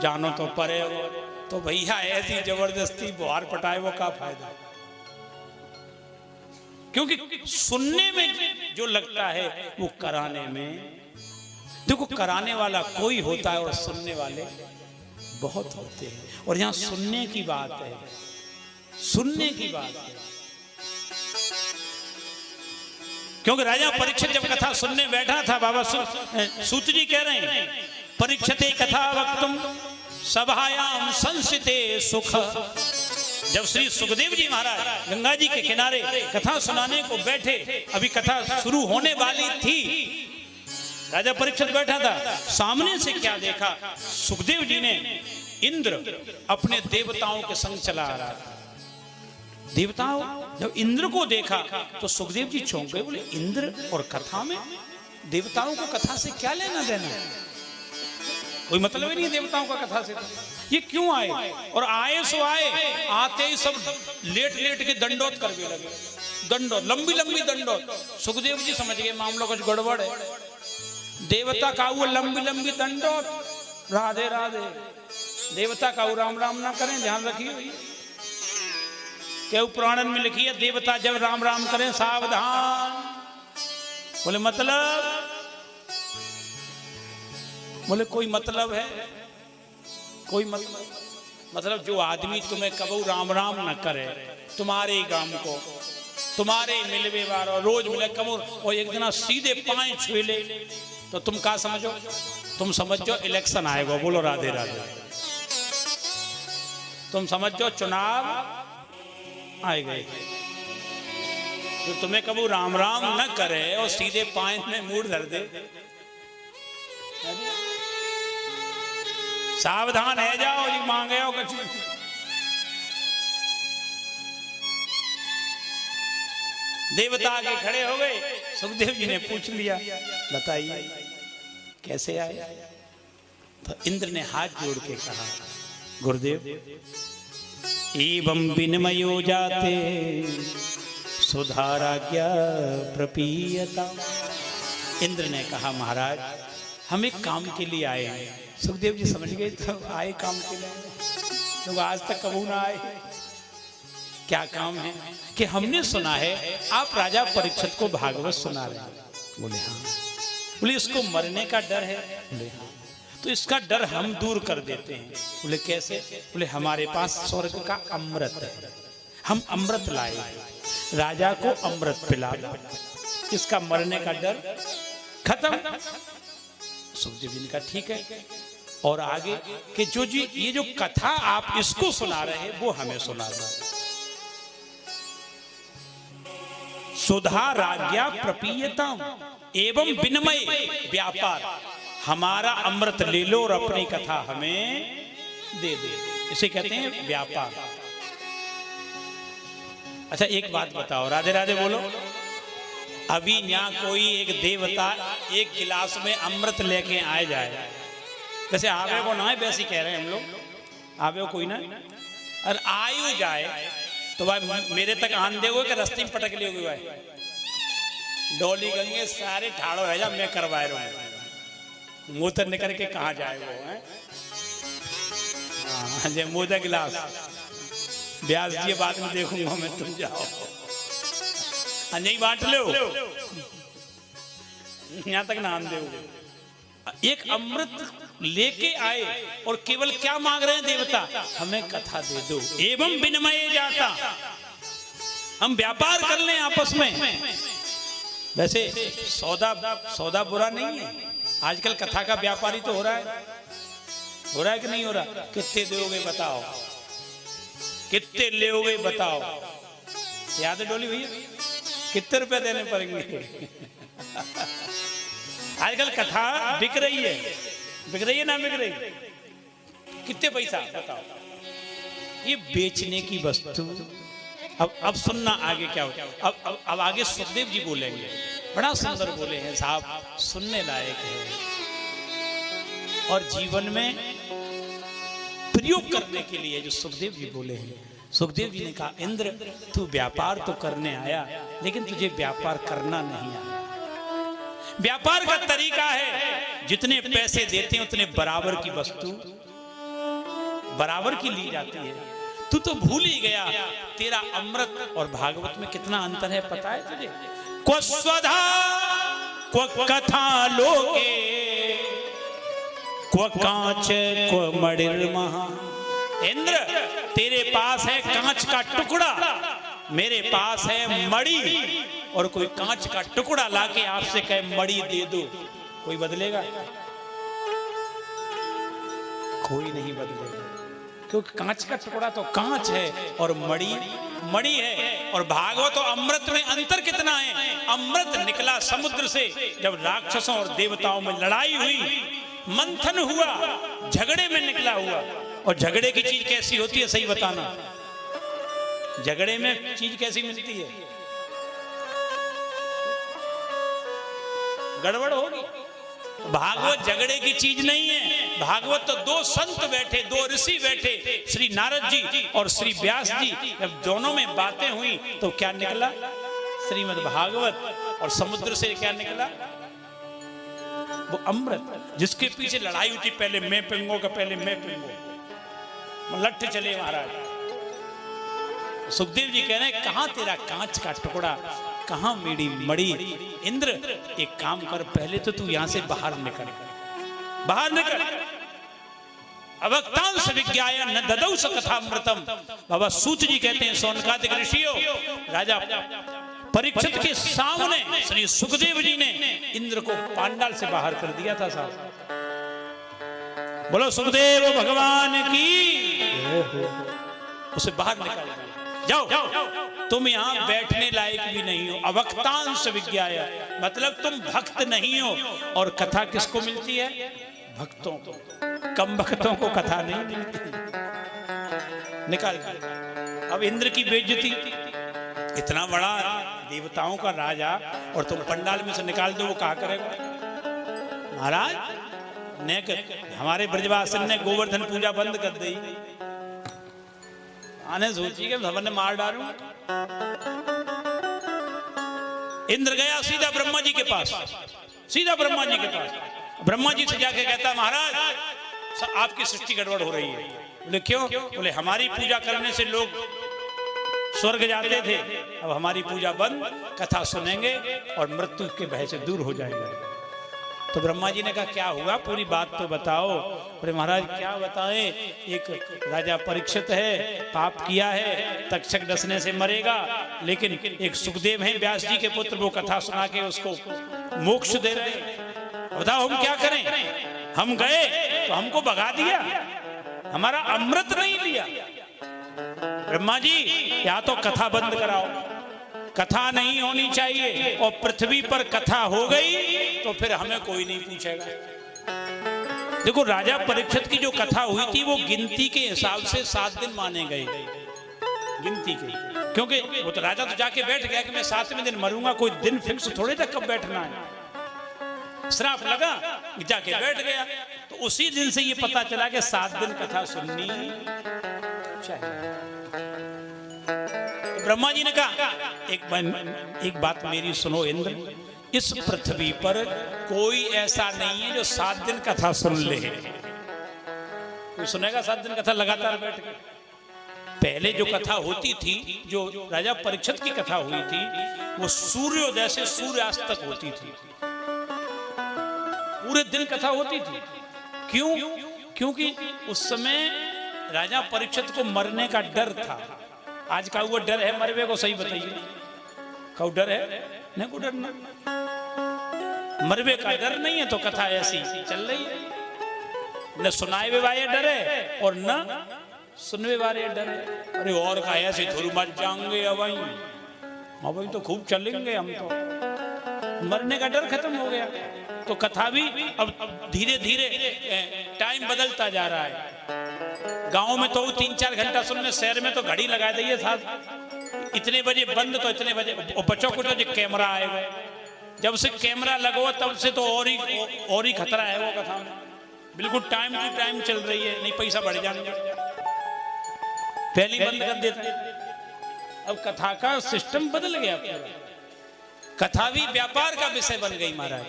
जानो तो पड़े हो, तो भैया ऐसी जबरदस्ती बुहार पटाए वो का फायदा? क्योंकि सुनने में जो लगता है वो कराने में, देखो कराने वाला कोई होता है और सुनने वाले बहुत होते हैं। और यहां सुनने की बात है, सुनने की बात है, क्योंकि राजा परीक्षित जब कथा सुनने बैठा था, बाबा सूत जी कह रहे हैं परीक्षते कथा वक्तुम सभायाम संसिते सुख। जब श्री सुखदेव जी महाराज गंगा जी के किनारे कथा सुनाने को बैठे, अभी कथा शुरू होने वाली थी, राजा परीक्षित बैठा था, सामने से क्या देखा, सुखदेव जी ने इंद्र अपने देवताओं के संग चला आ रहा था। देवताओं जब इंद्र को देखा तो सुखदेव जी चौंक गए, बोले इंद्र और कथा में, देवताओं को कथा से क्या लेना देना, कोई मतलब ही नहीं देवताओं का कथा से, ये क्यों आए? और आए सो आए, आते ही सब लेट लेट के दंडोत करने लगे, दंडोत, लंबी लंबी दंडोत। सुखदेव जी समझ गए मामला कुछ गड़बड़ है, देवता का वो लंबी लंबी दंडोत, राधे राधे, देवता का वो राम राम ना करें, ध्यान रखिए, क्यों पुराण में लिखी है देवता जब राम राम करें सावधान। बोले मतलब, बोले कोई मतलब है, कोई मतलब जो आदमी तुम्हें कबू राम राम न करे, तुम्हारे गांव को, तुम्हारे मिलवे वालों रोज मिले कबू, और एक दिन सीधे पाए छुए ले, तो तुम क्या समझो? तुम समझो इलेक्शन आएगा, बोलो राधे राधे, तुम समझो चुनाव आए गए। जो तुम्हें कबू राम राम न करे और सीधे पाए में मूड धर दे, सावधान है जाओ जी, मांगे हो कुछ। देवता आगे खड़े हो गए, सुखदेव जी ने पूछ लिया बताइए कैसे आए? तो इंद्र ने हाथ जोड़ के कहा गुरुदेव एवं विनिमयो जाते सुधाराज्ञा प्रपीयता। इंद्र ने कहा महाराज हम एक काम के लिए आए हैं। सुखदेव जी समझ गए तो आए काम के लिए, तो आज तक कबू ना आए। क्या काम है? कि हमने सुना है आप राजा परीक्षित को भागवत सुना रहे हैं। बोले हाँ। बोले इसको मरने का डर है? बोले हाँ। तो इसका डर हम दूर कर देते हैं। बोले कैसे? बोले हमारे पास स्वर्ग का अमृत है, हम अमृत लाए, राजा को अमृत पिला, इसका मरने का डर खत्म। सुखदेव जी ने कहा ठीक है। और आगे कि जो जी ये जो कथा आप इसको सुना रहे हैं वो हमें सुना रहे। सुधा राज्ञा प्रपीयता एवं विनिमय व्यापार, हमारा अमृत ले लो और अपनी कथा हमें दे दे, इसे कहते हैं व्यापार। अच्छा एक बात बताओ, राधे राधे बोलो। अभी यहाँ कोई एक देवता एक गिलास में अमृत लेके आ जाए, वैसे आवे को ना है, वैसे कह रहे हैं हम लोग, आवे कोई ना, और आयु जाए तो भाई मेरे तक आन देगो कि रस्ते में पटक लियोगे भाई, डोली गंगे सारे ठाड़ो है जा, मैं करवाए रहा हूँ, मुंह तर निकल के कहाँ जाए वो है। हाँ जय मोदा गिलास ब्याज दिए बाद में देखूंगा मैं, तुम जाओ नहीं बांट लो, यहां तक ना आन दे। एक अमृत लेके आए और केवल क्या मांग रहे हैं देवता? हमें कथा दे दो। एवं विनिमय जाता, हम व्यापार कर लें आपस में। वैसे सौदा बुरा नहीं है, आजकल कथा का व्यापारी तो हो रहा है। हो रहा है कि नहीं हो रहा? कितने दोगे बताओ, कितने लोगे बताओ? याद है डोली भैया? कितने रुपए देने पड़ेंगे? आजकल कथा बिक रही है, बिक रही है ना बिक रही? कितने पैसा बताओ? ये बेचने की वस्तु। अब सुनना आगे क्या होता। अब आगे सुखदेव जी बोलेंगे, बड़ा सुंदर बोले हैं साहब, सुनने लायक है और जीवन में प्रयोग करने के लिए जो सुखदेव जी बोले हैं। सुखदेव जी ने कहा, इंद्र तू व्यापार तो करने आया लेकिन तुझे व्यापार करना नहीं आया। व्यापार का तरीका है जितने पैसे देते हैं उतने बराबर की वस्तु बराबर की ली जाती है। तू तो भूल ही गया तेरा अमृत और भागवत में कितना अंतर है, पता है तुझे? को स्वधा को कथा लोके को कांच को मणिर महा। इंद्र तेरे पास है कांच का टुकड़ा, मेरे पास है मणि, और कोई कांच का टुकड़ा लाके आपसे कहे मणि दे दो, कोई बदलेगा? कोई नहीं बदलेगा, क्योंकि कांच का टुकड़ा तो कांच है और मणि मणि है। और भागवत और अमृत में अंतर कितना है? अमृत निकला समुद्र से जब राक्षसों और देवताओं में लड़ाई हुई, मंथन हुआ, झगड़े में निकला हुआ। और झगड़े की चीज कैसी होती है सही बताना? झगड़े में चीज कैसी मिलती है? गड़बड़ होगी। भागवत झगड़े की चीज नहीं है। भागवत तो दो संत बैठे, दो ऋषि बैठे, श्री नारद जी और श्री व्यास जी, जब दोनों में बातें हुई तो क्या निकला? श्रीमद् भागवत। और समुद्र से क्या निकला? वो अमृत, जिसके पीछे लड़ाई हुई थी, पहले मैं पिंगो का पहले मैं पिंगो, लट्ठ चले महाराज। सुखदेव जी कह रहे हैं, कहां तेरा कांच का टुकड़ा, कहां मेरी मणि? इंद्र एक काम कर, पहले तो तू यहां से बाहर निकल, बाहर निकल। अवक्तांश विज्ञाय न ददौ स कथामृतम। बाबा सूत जी कहते हैं, सोनकादिक ऋषियों, राजा परीक्षित के सामने श्री सुखदेव जी ने इंद्र को पांडाल से बाहर कर दिया था साहब। बोलो सुखदेव भगवान की। उसे बाहर निकाल दिया, जाओ तुम यहां बैठने लायक भी नहीं हो। अवक्तांश विज्ञाय, मतलब तुम भक्त नहीं हो। और कथा किसको मिलती है? भक्तों को। कम भक्तों को कथा नहीं मिलती। निकाल दिया। अब इंद्र की बेइज्जती, इतना बड़ा देवताओं का राजा, और तुम पंडाल में से निकाल दो, वो कहा करेगा? महाराज ने हमारे ब्रजवासन ने गोवर्धन पूजा बंद कर दी, आने सोची कि भवन ने मार डालूं। इंद्र गया सीधा ब्रह्मा जी के पास, सीधा ब्रह्मा जी के पास। ब्रह्मा जी से जाके कहता, महाराज आपकी सृष्टि गड़बड़ हो रही है। बोले क्यों? बोले हमारी पूजा करने से लोग स्वर्ग जाते थे, अब हमारी पूजा बंद, कथा सुनेंगे और मृत्यु के भय से दूर हो जाएंगे। तो ब्रह्मा जी ने कहा, क्या हुआ, पूरी बात तो बताओ। बोले महाराज क्या बताएं, एक राजा परीक्षित है, पाप किया है, तक्षक डसने से मरेगा, लेकिन एक सुखदेव हैं व्यास जी के पुत्र, वो कथा सुना के उसको मोक्ष दे रहे। बताओ हम क्या करें? हम गए तो हमको भगा दिया, हमारा अमृत नहीं लिया। ब्रह्मा जी या तो कथा बंद कराओ, कथा नहीं होनी चाहिए, और पृथ्वी पर कथा हो गई तो फिर हमें कोई नहीं पूछेगा। देखो राजा परीक्षित की जो कथा हुई थी वो गिनती के हिसाब से 7 दिन माने गए, गिनती के, क्योंकि वो तो राजा तो जाके बैठ गया कि मैं 7वें दिन मरूंगा, कोई दिन फिक्स थोड़े तक कब बैठना है। श्राप लगा, जाके बैठ गया, तो उसी दिन से ये पता चला कि 7 दिन कथा सुननी चाहिए। ब्रह्मा जी ने कहा, एक बात मेरी सुनो इंद्र, इस पृथ्वी पर कोई ऐसा नहीं है जो 7 दिन कथा सुन ले। कोई सुनेगा 7 दिन कथा लगातार बैठ के? पहले जो कथा होती थी, जो राजा परीक्षित की कथा हुई थी, वो सूर्योदय से सूर्यास्त तक होती थी, पूरे दिन कथा होती थी। क्यों? क्योंकि उस समय राजा परीक्षित को मरने का डर था। आज का वो डर है मरवे को? सही बताइए, का डर है? नहीं को डर, ना मरवे का डर नहीं है, तो कथा ऐसी चल रही है। न सुनाए वाले डरे और न सुनवे वाले डरे। अरे और का ऐसे थोड़ी मत जाएंगे अब तो खूब चलेंगे हम तो, मरने का डर खत्म हो गया। तो कथा भी अब धीरे धीरे टाइम बदलता जा रहा है। गांव में तो 3-4 घंटा सुनने, शहर में तो घड़ी लगा दी है साहब, इतने बजे बंद तो इतने बजे। और बच्चों को तो जो कैमरा आएगा, जब से कैमरा लगो तब से तो और ही खतरा है वो कथा में। बिल्कुल टाइम टू टाइम चल रही है, नहीं पैसा बढ़ जाएगा, पहले बंद कर देता है। अब कथा का सिस्टम बदल गया पूरा, कथा भी व्यापार का विषय बन गई महाराज।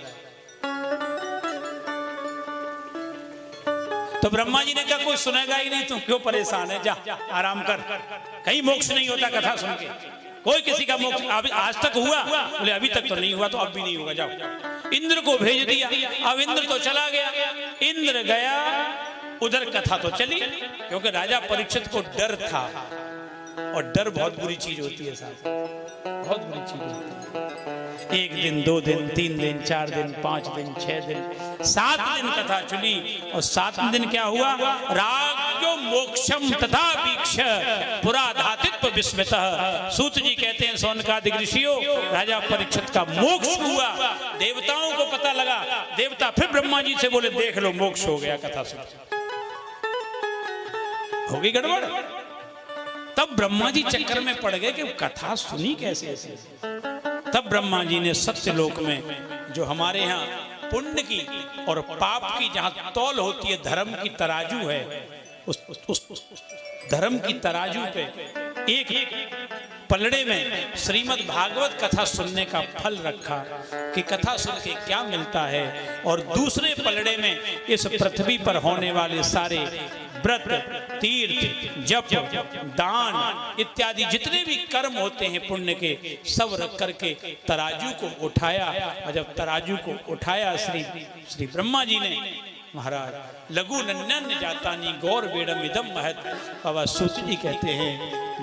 तो ब्रह्मा जी ने कहा कोई सुनेगा ही नहीं, तुम क्यों परेशान है, जा आराम कर, कहीं मोक्ष नहीं होता कथा सुन के, कोई किसी का मोक्ष अभी आज तक हुआ? बोले अभी तक तो नहीं हुआ, तो अब भी नहीं होगा, जाओ। इंद्र को भेज दिया, अब इंद्र तो चला गया। इंद्र गया उधर, कथा तो चली, क्योंकि राजा परीक्षित को डर था, और डर बहुत बुरी चीज होती है साहब, बहुत बुरी चीज होती है। 1 दिन 2 दिन 3 दिन 4 दिन 5 दिन 6 दिन 7 दिन कथा चली, और 7वें दिन क्या हुआ? राज्यो मोक्षम तथा वीक्ष पुराधातित्व विस्मितः। सूत जी कहते हैं सौनकादिक ऋषियों, राजा परीक्षित का मोक्ष हुआ, देवताओं को पता लगा, देवता फिर ब्रह्मा जी से बोले देख लो मोक्ष हो गया, कथा सुन हो गई गड़बड़। तब ब्रह्मा जी चक्कर में पड़ गए कि कथा सुनी कैसे ऐसे। तब ब्रह्मा जी ने सत्यलोक में, जो हमारे यहाँ पुण्य की और पाप की जहाँ तौल होती है, धर्म की तराजू है, उस धर्म की तराजू पे एक पलड़े में श्रीमद् भागवत कथा सुनने का फल रखा कि कथा सुन के क्या मिलता है, और दूसरे पलड़े में इस पृथ्वी पर होने वाले सारे व्रत, तीर्थ, जप, दान इत्यादि जितने भी कर्म होते हैं पुण्य के, सब रख करके तराजू को उठाया। और जब तराजू को उठाया श्री ब्रह्मा जी ने, महाराज लघु नन्यन जातानी गौर बेड़म इदम महत। बाबा सूत जी कहते हैं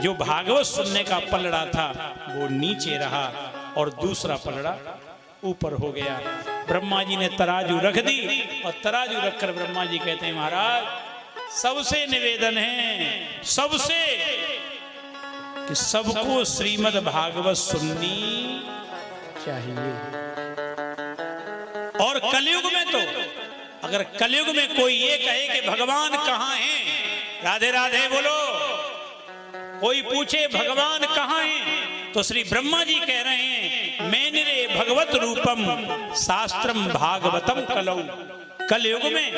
जो भागवत सुनने का पलड़ा था वो नीचे रहा, और दूसरा पलड़ा ऊपर हो गया। ब्रह्मा जी ने तराजू रख दी, और तराजू रखकर ब्रह्मा जी कहते हैं महाराज सबसे निवेदन है, सबसे, कि सबको श्रीमद् भागवत सुननी चाहिए। और कलयुग में तो, अगर कलयुग में कोई ये कहे कि भगवान कहाँ हैं, राधे राधे बोलो, कोई पूछे भगवान कहाँ हैं, तो श्री ब्रह्मा जी कह रहे हैं मैनिरे भगवत रूपम शास्त्रम भागवतम कलौ। कलयुग में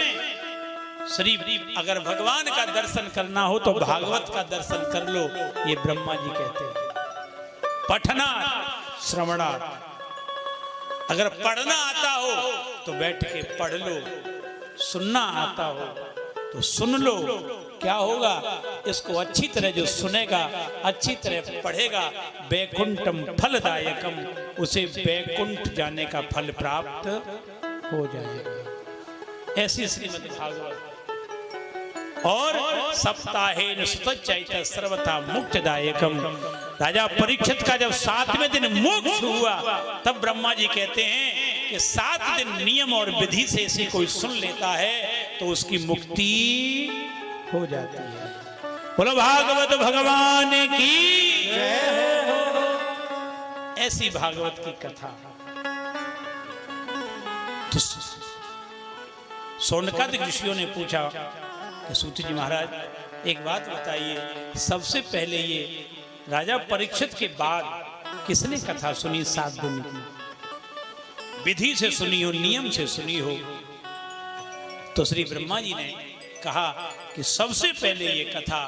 श्री अगर भगवान का दर्शन करना हो तो भागवत का दर्शन कर लो, ये ब्रह्मा जी कहते हैं। पठना श्रवणा, अगर पढ़ना आता हो तो बैठ के पढ़ लो, सुनना आता हो तो सुन लो। क्या होगा? इसको अच्छी तरह जो सुनेगा, अच्छी तरह पढ़ेगा, बैकुंठम फलदायकम, उसे बैकुंठ जाने का फल प्राप्त हो जाएगा। ऐसी श्रीमद् भागवत। और सप्ताहेन सुतच्चैत सर्वथा मुक्तदायकम। राजा परीक्षित का जब 7वें दिन मोक्ष हुआ, तब ब्रह्मा जी कहते हैं कि 7 दिन नियम और विधि से इसे कोई सुन लेता है तो उसकी मुक्ति हो जाती है। बोलो भागवत भगवान की जय हो। ऐसी भागवत की कथा। तो सौनकादिक ऋषियों ने पूछा कि सूत जी महाराज एक बात बताइए, सबसे पहले ये राजा परीक्षित के बाद किसने कथा सुनी 7 दिन की? विधि से सुनी हो, नियम से सुनी हो? तो श्री ब्रह्मा जी ने कहा कि सबसे पहले ये कथा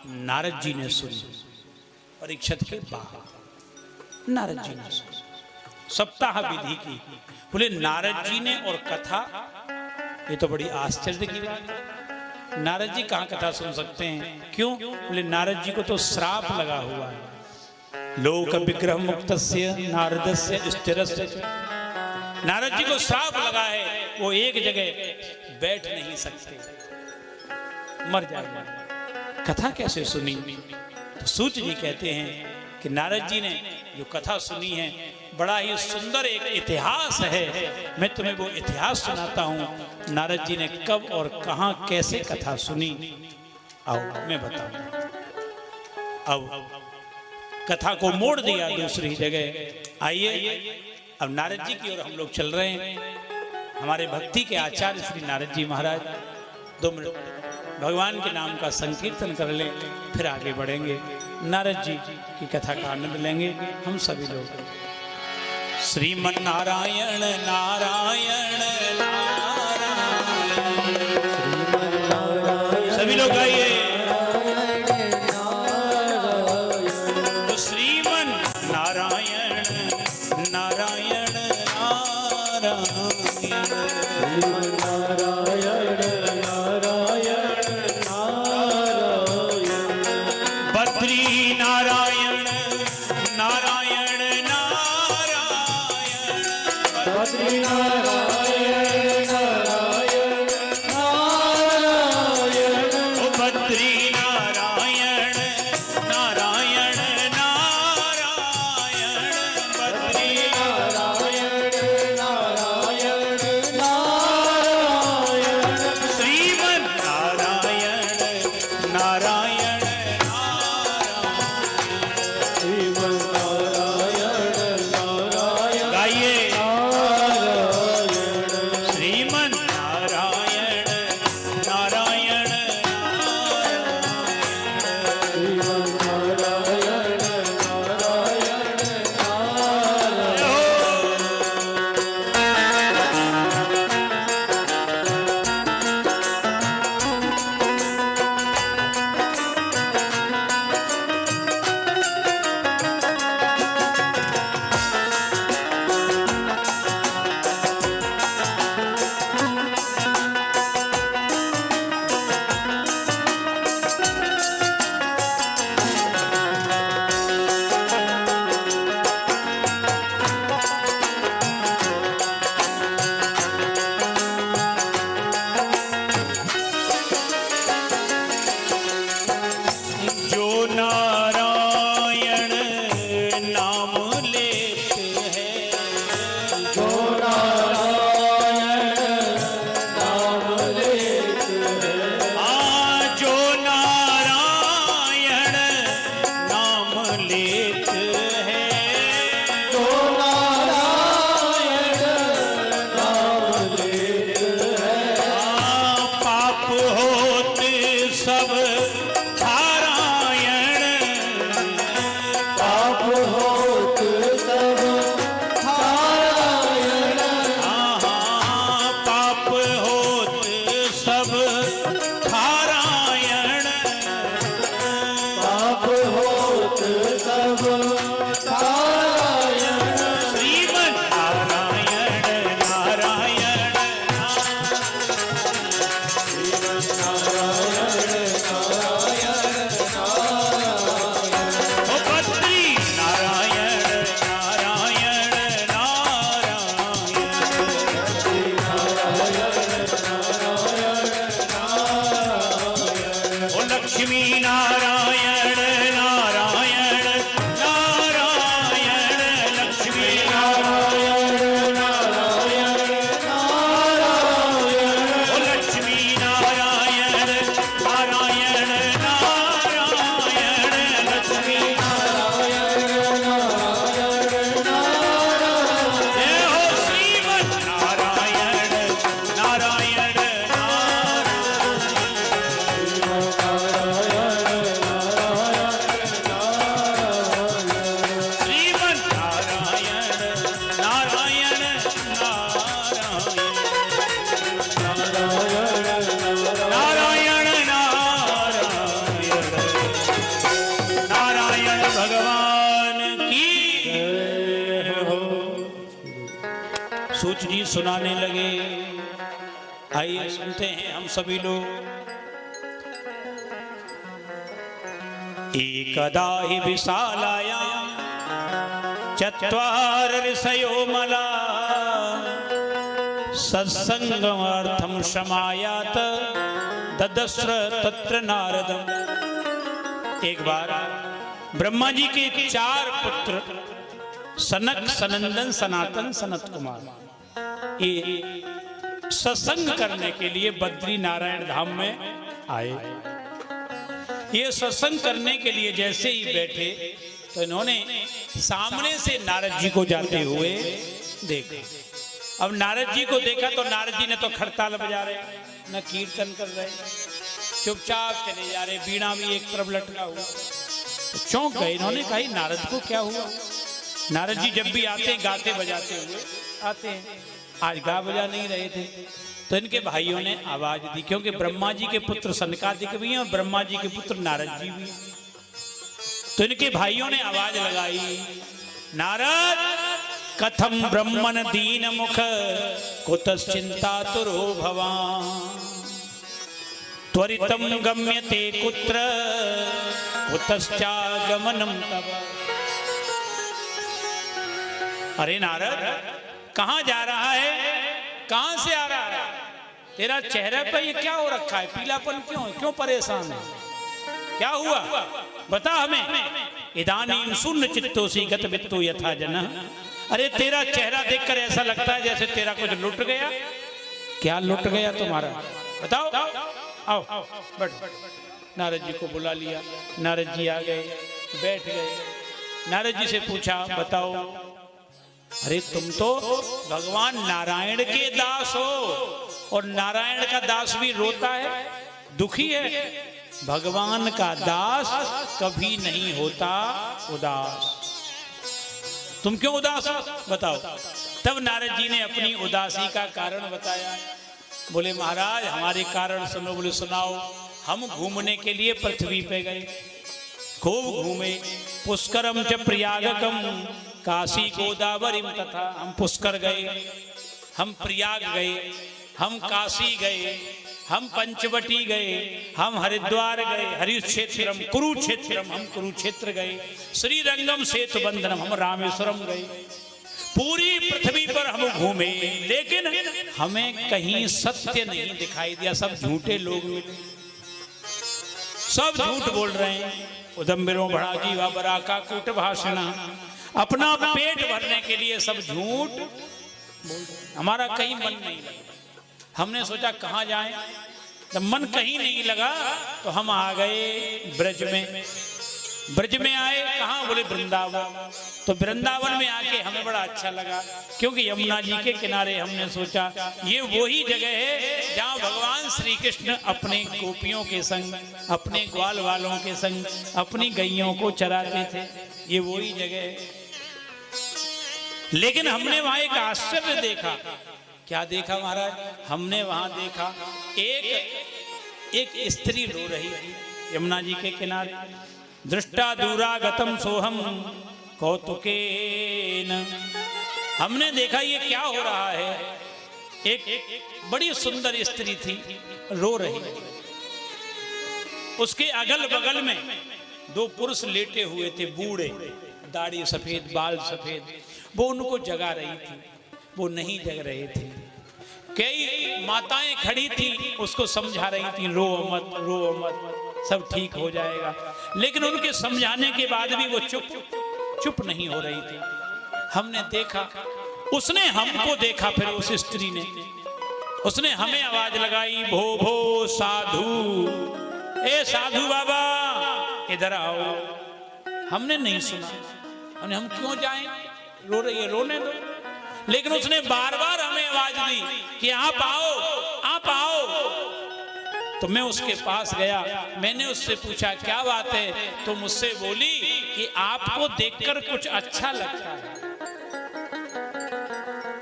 नारद जी ने सुनी, परीक्षित के बाद नारद जी ने सुनी, सप्ताह विधि की। बोले नारद जी ने और कथा, ये तो बड़ी आश्चर्य की बात है। नारद जी कहाँ कथा सुन सकते हैं? क्यों? बोले नारद जी को तो श्राप लगा हुआ है। लोक विग्रह मुक्तस्य नारदस्य स्थिरस्य। नारद जी को श्राप लगा है, वो एक जगह बैठ नहीं सकते, मर जाएगा। कथा कैसे सुनी? तो सूत जी कहते हैं कि कि नारद जी ने जो कथा सुनी है बड़ा ही सुंदर एक इतिहास है। मैं तुम्हें वो इतिहास सुनाता हूँ नारद जी ने कब और कहाँ कैसे कथा सुनी। आओ मैं बताऊँ। अब कथा को मोड़ दिया दूसरी जगह। आइए अब नारद जी की ओर हम लोग चल रहे हैं। हमारे भक्ति के आचार्य श्री नारद जी महाराज 2 मिनट भगवान के नाम का संकीर्तन कर लें, फिर आगे बढ़ेंगे, नारद जी की कथा का आनंद लेंगे हम सभी लोग। श्रीमन नारायण नारायण नारायण, सभी लोग गाइए। तो श्रीमन नारायण नारायण बद्री नारायण नारायण नारायण, बद्री नारायण नारायण नारायण, बद्री नारायण नारायण नारायण, बद्री नारायण नारायण नारायण, श्रीमन नारायण नारायण सूच जी सुनाने लगे। आइए सुनते हैं हम सभी लोग। एकदा हि विशालाया चत्वार ऋषयो मला सत्संगमार्थम शमायात ददस्र तत्र नारदम। एक बार ब्रह्मा जी के 4 पुत्र सनक, सनंदन, सनातन, सनत कुमार, ये सत्संग करने के लिए बद्री नारायण धाम में आए। ये सत्संग करने के लिए जैसे ही बैठे तो इन्होंने सामने से नारद जी को जाते हुए देखा। अब नारद जी को देखा तो नारद जी ने तो खड़ताल बजा रहे, न कीर्तन कर रहे, चुपचाप चले जा रहे, बीड़ा भी एक तरफ लटका हुआ। तो चौंक गए, इन्होंने कहा नारद को क्या हुआ। नारद जी जब भी आते हैं गाते बजाते हुए आते हैं, आज गा बजा नहीं रहे थे। तो इनके भाइयों ने आवाज दी, क्योंकि ब्रह्मा जी के पुत्र सनकादिक भी हैं और ब्रह्मा जी के पुत्र नारद जी भी हैं। तो इनके भाइयों ने आवाज लगाई, नारद कथम ब्रह्मन दीन मुख कुतश्चिंता तुरो भवान त्वरितम गम्यते कुत्र कुतश्चागमनम तव। अरे नारद, कहां जा रहा है, कहां से आ रहा है, तेरा चेहरे पे ये क्या हो रखा है, पीलापन क्यों है, क्यों परेशान है, क्या हुआ बता हमें। इदानीं शून्य चित्तोसी गत वित्तो यथा जन। अरे तेरा चेहरा देखकर ऐसा लगता है जैसे तेरा कुछ लुट गया। क्या लुट गया तुम्हारा, बताओ, आओ बैठो। नारद जी को बुला लिया, नारद जी आ गए, बैठ गए। नारद जी से पूछा, बताओ, अरे तुम तो भगवान नारायण के दास हो, और नारायण का दास भी रोता है, दुखी है। भगवान का दास कभी नहीं होता उदास, तुम क्यों उदास हो, बताओ। तब नारद जी ने अपनी उदासी का कारण बताया। बोले महाराज, हमारे कारण सुनो। बोले सुनाओ। हम घूमने के लिए पृथ्वी पे गए, खूब घूमे, पुष्करम च प्रयागकम काशी गोदावरीम तथा। हम पुष्कर गए, हम प्रयाग गए, हम काशी गए, हम पंचवटी गए, हम हरिद्वार गए, हरिक्षेत्रम कुरुक्षेत्रम, हम कुरुक्षेत्र गए, श्रीरंगम सेतु बंधनम, हम रामेश्वरम गए। पूरी पृथ्वी पर हम घूमे, लेकिन हमें कहीं सत्य नहीं दिखाई दिया। सब झूठे लोग मिले, सब झूठ बोल रहे हैं। उदम्बिरों बड़ा जीवा बरा का कूट भाषण, अपना पेट भरने के लिए सब झूठ बोल रहे। हमारा कहीं मन नहीं लगा। हमने सोचा कहाँ जाएं, जब मन कहीं नहीं लगा तो हम आ गए ब्रज में। ब्रज में आए, कहाँ, बोले वृंदावन। तो वृंदावन में आके हमें बड़ा अच्छा लगा, क्योंकि यमुना जी के किनारे हमने सोचा ये वही जगह है जहाँ भगवान श्री कृष्ण अपने गोपियों के संग, अपने ग्वाल वालों के संग अपनी गैयों को चराते थे, ये वही जगह है। लेकिन हमने वहां एक आश्चर्य देखा। क्या देखा महाराज? हमने वहां देखा एक स्त्री रो रही थी यमुना जी के किनारे। दृष्टा दूरागतम सोहम कौतुकेन। हमने देखा ये क्या हो रहा है। एक बड़ी सुंदर स्त्री थी, रो रही। उसके अगल बगल में 2 पुरुष लेटे हुए थे, बूढ़े, दाढ़ी सफेद, बाल सफेद। वो उनको जगा रही थी, वो नहीं जग रहे थे। कई माताएं खड़ी थी, उसको समझा रही थी, रो मत, रो मत, सब ठीक हो जाएगा। लेकिन उनके समझाने के बाद भी वो चुप नहीं हो रही थी। हमने देखा, उसने हमको देखा, फिर उस स्त्री ने, उसने हमें आवाज लगाई, भो भो साधु, ए साधु बाबा इधर आओ। हमने नहीं सुना, हम क्यों जाएं, रो रही है, रोने दो। लेकिन उसने बार बार हमें आवाज दी कि आप आओ, आप आओ। तो मैं उसके पास गया, मैंने उससे पूछा क्या बात है। तो मुझसे बोली कि आपको देखकर कुछ अच्छा लगता है,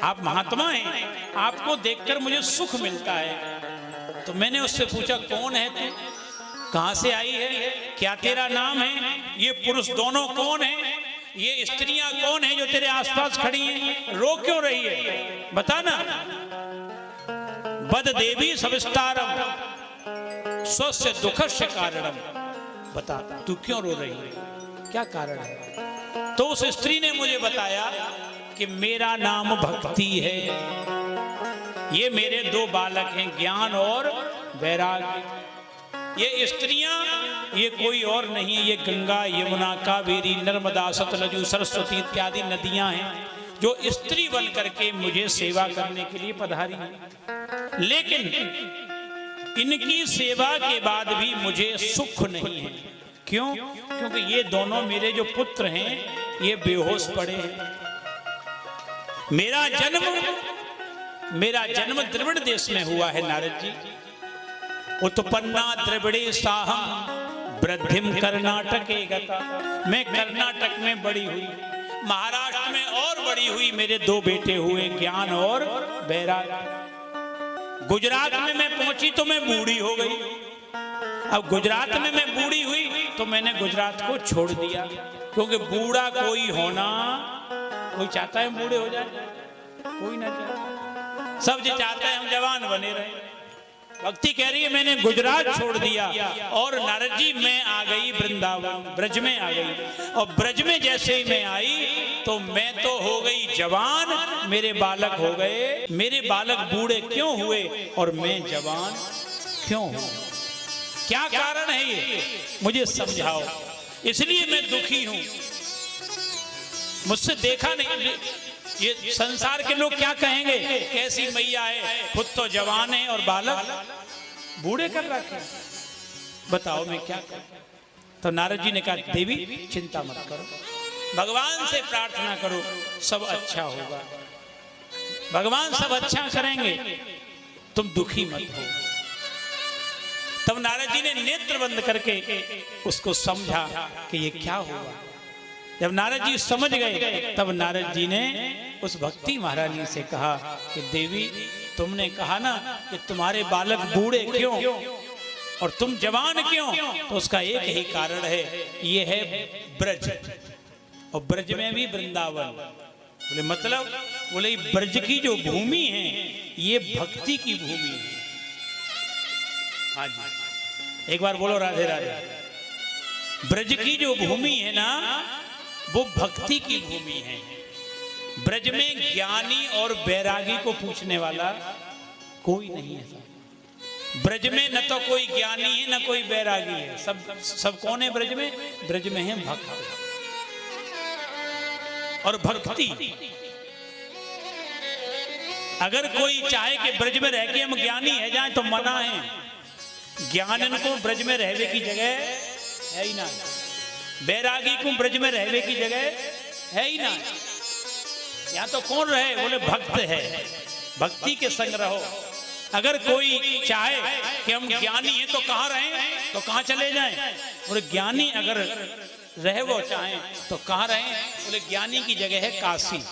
आप महात्मा हैं, आपको देखकर मुझे सुख मिलता है। तो मैंने उससे पूछा कौन है तू, कहां से आई है, क्या तेरा नाम है, ये पुरुष दोनों कौन है, ये स्त्रियां कौन है जो तेरे आसपास खड़ी हैं, रो क्यों रही है, बता ना। बद देवी सविस्तारम स्वस्य दुखस्य कारणम, बता तू क्यों रो रही है, क्या कारण है। तो उस स्त्री ने मुझे बताया कि मेरा नाम भक्ति है, ये मेरे 2 बालक हैं, ज्ञान और वैराग्य। ये स्त्रियां ये कोई और नहीं है, ये गंगा, यमुना, कावेरी, नर्मदा, सतलज, सरस्वती इत्यादि नदियां हैं जो स्त्री बन करके मुझे सेवा करने के लिए पधारी हैं। लेकिन इनकी सेवा के बाद भी मुझे सुख नहीं है। क्यों? क्योंकि ये दोनों मेरे जो पुत्र हैं ये बेहोश पड़े हैं। मेरा जन्म द्रविड़ देश में हुआ है नारद जी। उत्पन्ना द्रविड़े साहम वृद्धिम कर्नाटके गता। मैं कर्नाटक में बड़ी हुई, महाराष्ट्र में और बड़ी हुई, मेरे दो बेटे हुए ज्ञान और वैराग्य। गुजरात में मैं पहुंची तो मैं बूढ़ी हो गई। अब गुजरात में मैं बूढ़ी हुई तो मैंने गुजरात को छोड़ दिया, क्योंकि बूढ़ा कोई होना, कोई चाहता है बूढ़े हो जाए? कोई ना चाहता, सब जो चाहते हैं हम जवान बने रहे। भक्ति कह रही है मैंने गुजरात छोड़ दिया और नारद जी मैं आ गई वृंदावन, ब्रज में आ गई। और ब्रज में जैसे ही मैं आई तो मैं तो हो गई जवान, मेरे बालक हो गए। मेरे बालक बूढ़े क्यों हुए और मैं जवान क्यों हूं? क्या कारण है ये, मुझे समझाओ। इसलिए मैं दुखी हूं, मुझसे देखा नहीं। ये संसार के लोग क्या कहेंगे, कैसी मैया है, खुद तो जवान है और बालक बूढ़े कर रखे। बताओ मैं क्या करूं? तो नारद जी ने कहा देवी चिंता मत करो, भगवान से प्रार्थना करो, सब अच्छा होगा। भगवान सब अच्छा करेंगे, तुम दुखी मत हो। तब नारद जी ने नेत्र बंद करके उसको समझा कि ये क्या हुआ। जब नारद जी समझ गए तब नारद जी ने उस भक्ति महारानी से कहा कि देवी तुमने कहा ना कि तुम्हारे बालक बूढ़े क्यों और तुम जवान क्यों, तो उसका एक ही कारण है, ये है ब्रज। और ब्रज में भी वृंदावन। बोले मतलब? बोले ब्रज की जो भूमि है ये भक्ति की भूमि है। हाँ जी, एक बार बोलो राधे राधे। ब्रज की जो भूमि है ना वो भक्ति की भूमि है। ब्रज में ज्ञानी और बैरागी को पूछने वाला कोई नहीं है। ब्रज में न तो कोई ज्ञानी है न कोई बैरागी है, सब कौन है ब्रज में? ब्रज में है भक्त और भक्ति। अगर कोई चाहे कि ब्रज में रह के हम ज्ञानी है जाए तो मना है। ज्ञान इनको ब्रज में रहने की जगह है ही ना, बैरागी को ब्रज में रहने की जगह है ही ना। यहाँ तो कौन रहे? बोले भक्त है, भक्ति के संग रहो। अगर कोई चाहे कि हम ज्ञानी हैं तो कहाँ रहें, तो कहाँ चले जाएं? बोले ज्ञानी अगर रहे वो चाहे तो कहाँ रहें? बोले ज्ञानी की जगह है काशी।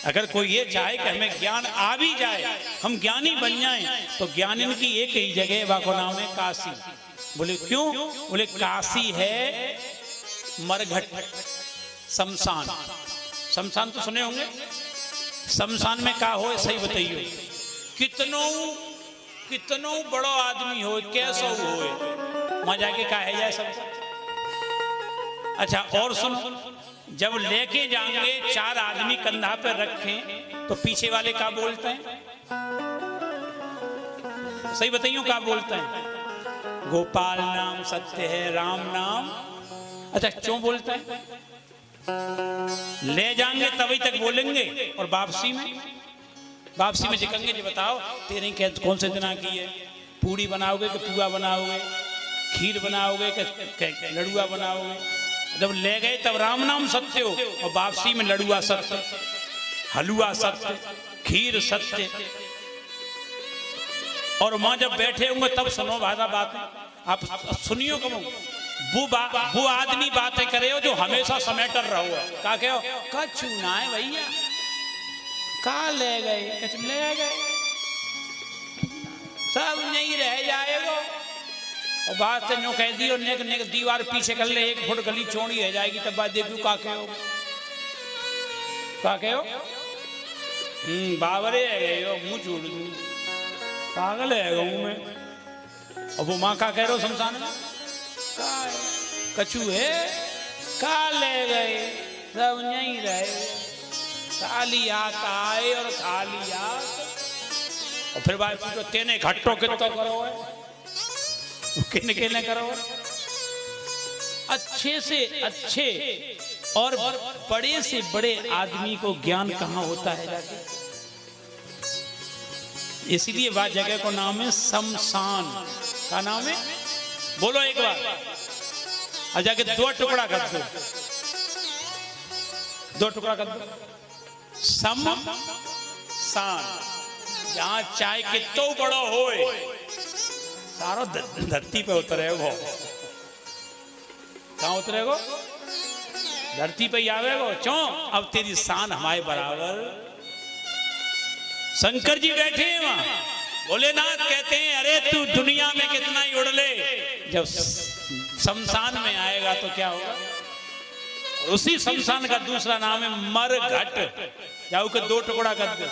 अगर कोई ये चाहे कि हमें ज्ञान आ भी जाए, हम ज्ञानी बन जाएं, तो ज्ञानी की एक ही जगह वाको नाम है काशी। बोले क्यों? बोले काशी है मरघट, शमशान। शमशान तो सुने होंगे। शमशान में का हो सही बताइए। कितनों बड़ो आदमी हो, कैसा हो, वहां जाके का है जाए सब। अच्छा और सुनो, जब लेके जाएंगे 4 आदमी कंधा पर रखें तो पीछे वाले का बोलते हैं? सही बताइयो का बोलते हैं? गोपाल नाम सत्य है, राम नाम। अच्छा क्यों बोलते हैं? ले जाएंगे तभी तक बोलेंगे और वापसी में जिकेंगे जी बताओ तेरे कौन से दिना की है, पूड़ी बनाओगे कि पुआ बनाओगे, खीर बनाओगे कि लड़ुआ बनाओगे। जब ले गए तब राम नाम सत्य हो और वापसी में लड़ुआ सत्य, हलुआ सत्य, खीर सत्य। और वहां जब बैठे होंगे तब सुनो भाषा बातें, आप सुनियो कब वो आदमी बातें करे हो जो हमेशा समेटर रहो। का कहो कछु ना है भैया, का ले गए, कछु ले गए, सब नहीं रह जाएगा। और बात से नो कह दी और नेक नेक दीवार पीछे कर ले 1 फुट गली चौड़ी रह जाएगी, तब बात देखू का कहो बाबरे है गए हो, मुंह छोड़ दू पागल है गऊ में। और वो माँ का कह रहे हो शमशान में कछु है, का ले गए, सब नहीं रहे, खाली हाथ आए और खाली हाथ। और फिर बात पूछो तेने घट्टो कितो करो है, किन किन करो, अच्छे से अच्छे और बड़े से बड़े आदमी को ज्ञान कहां होता है जाके। इसलिए वह जगह को नाम है शमशान। का नाम है? बोलो एक बार। और जाके 2 टुकड़ा कर दो, 2 टुकड़ा कर दो। शमशान, जहां चाहे कितो बड़ो होए, सारो धरती पे उतरेगो। कहां उतरेगो? धरती पे ही आवेगो। क्यों? अब तेरी शान हमारे बराबर। शंकर जी बैठे हैं वहां। भोलेनाथ कहते हैं अरे तू दुनिया में कितना ही उड़ ले, जब शमशान में आएगा तो क्या होगा। और उसी शमशान का दूसरा नाम है मरघट। जाओ के 2 टुकड़ा कर दो,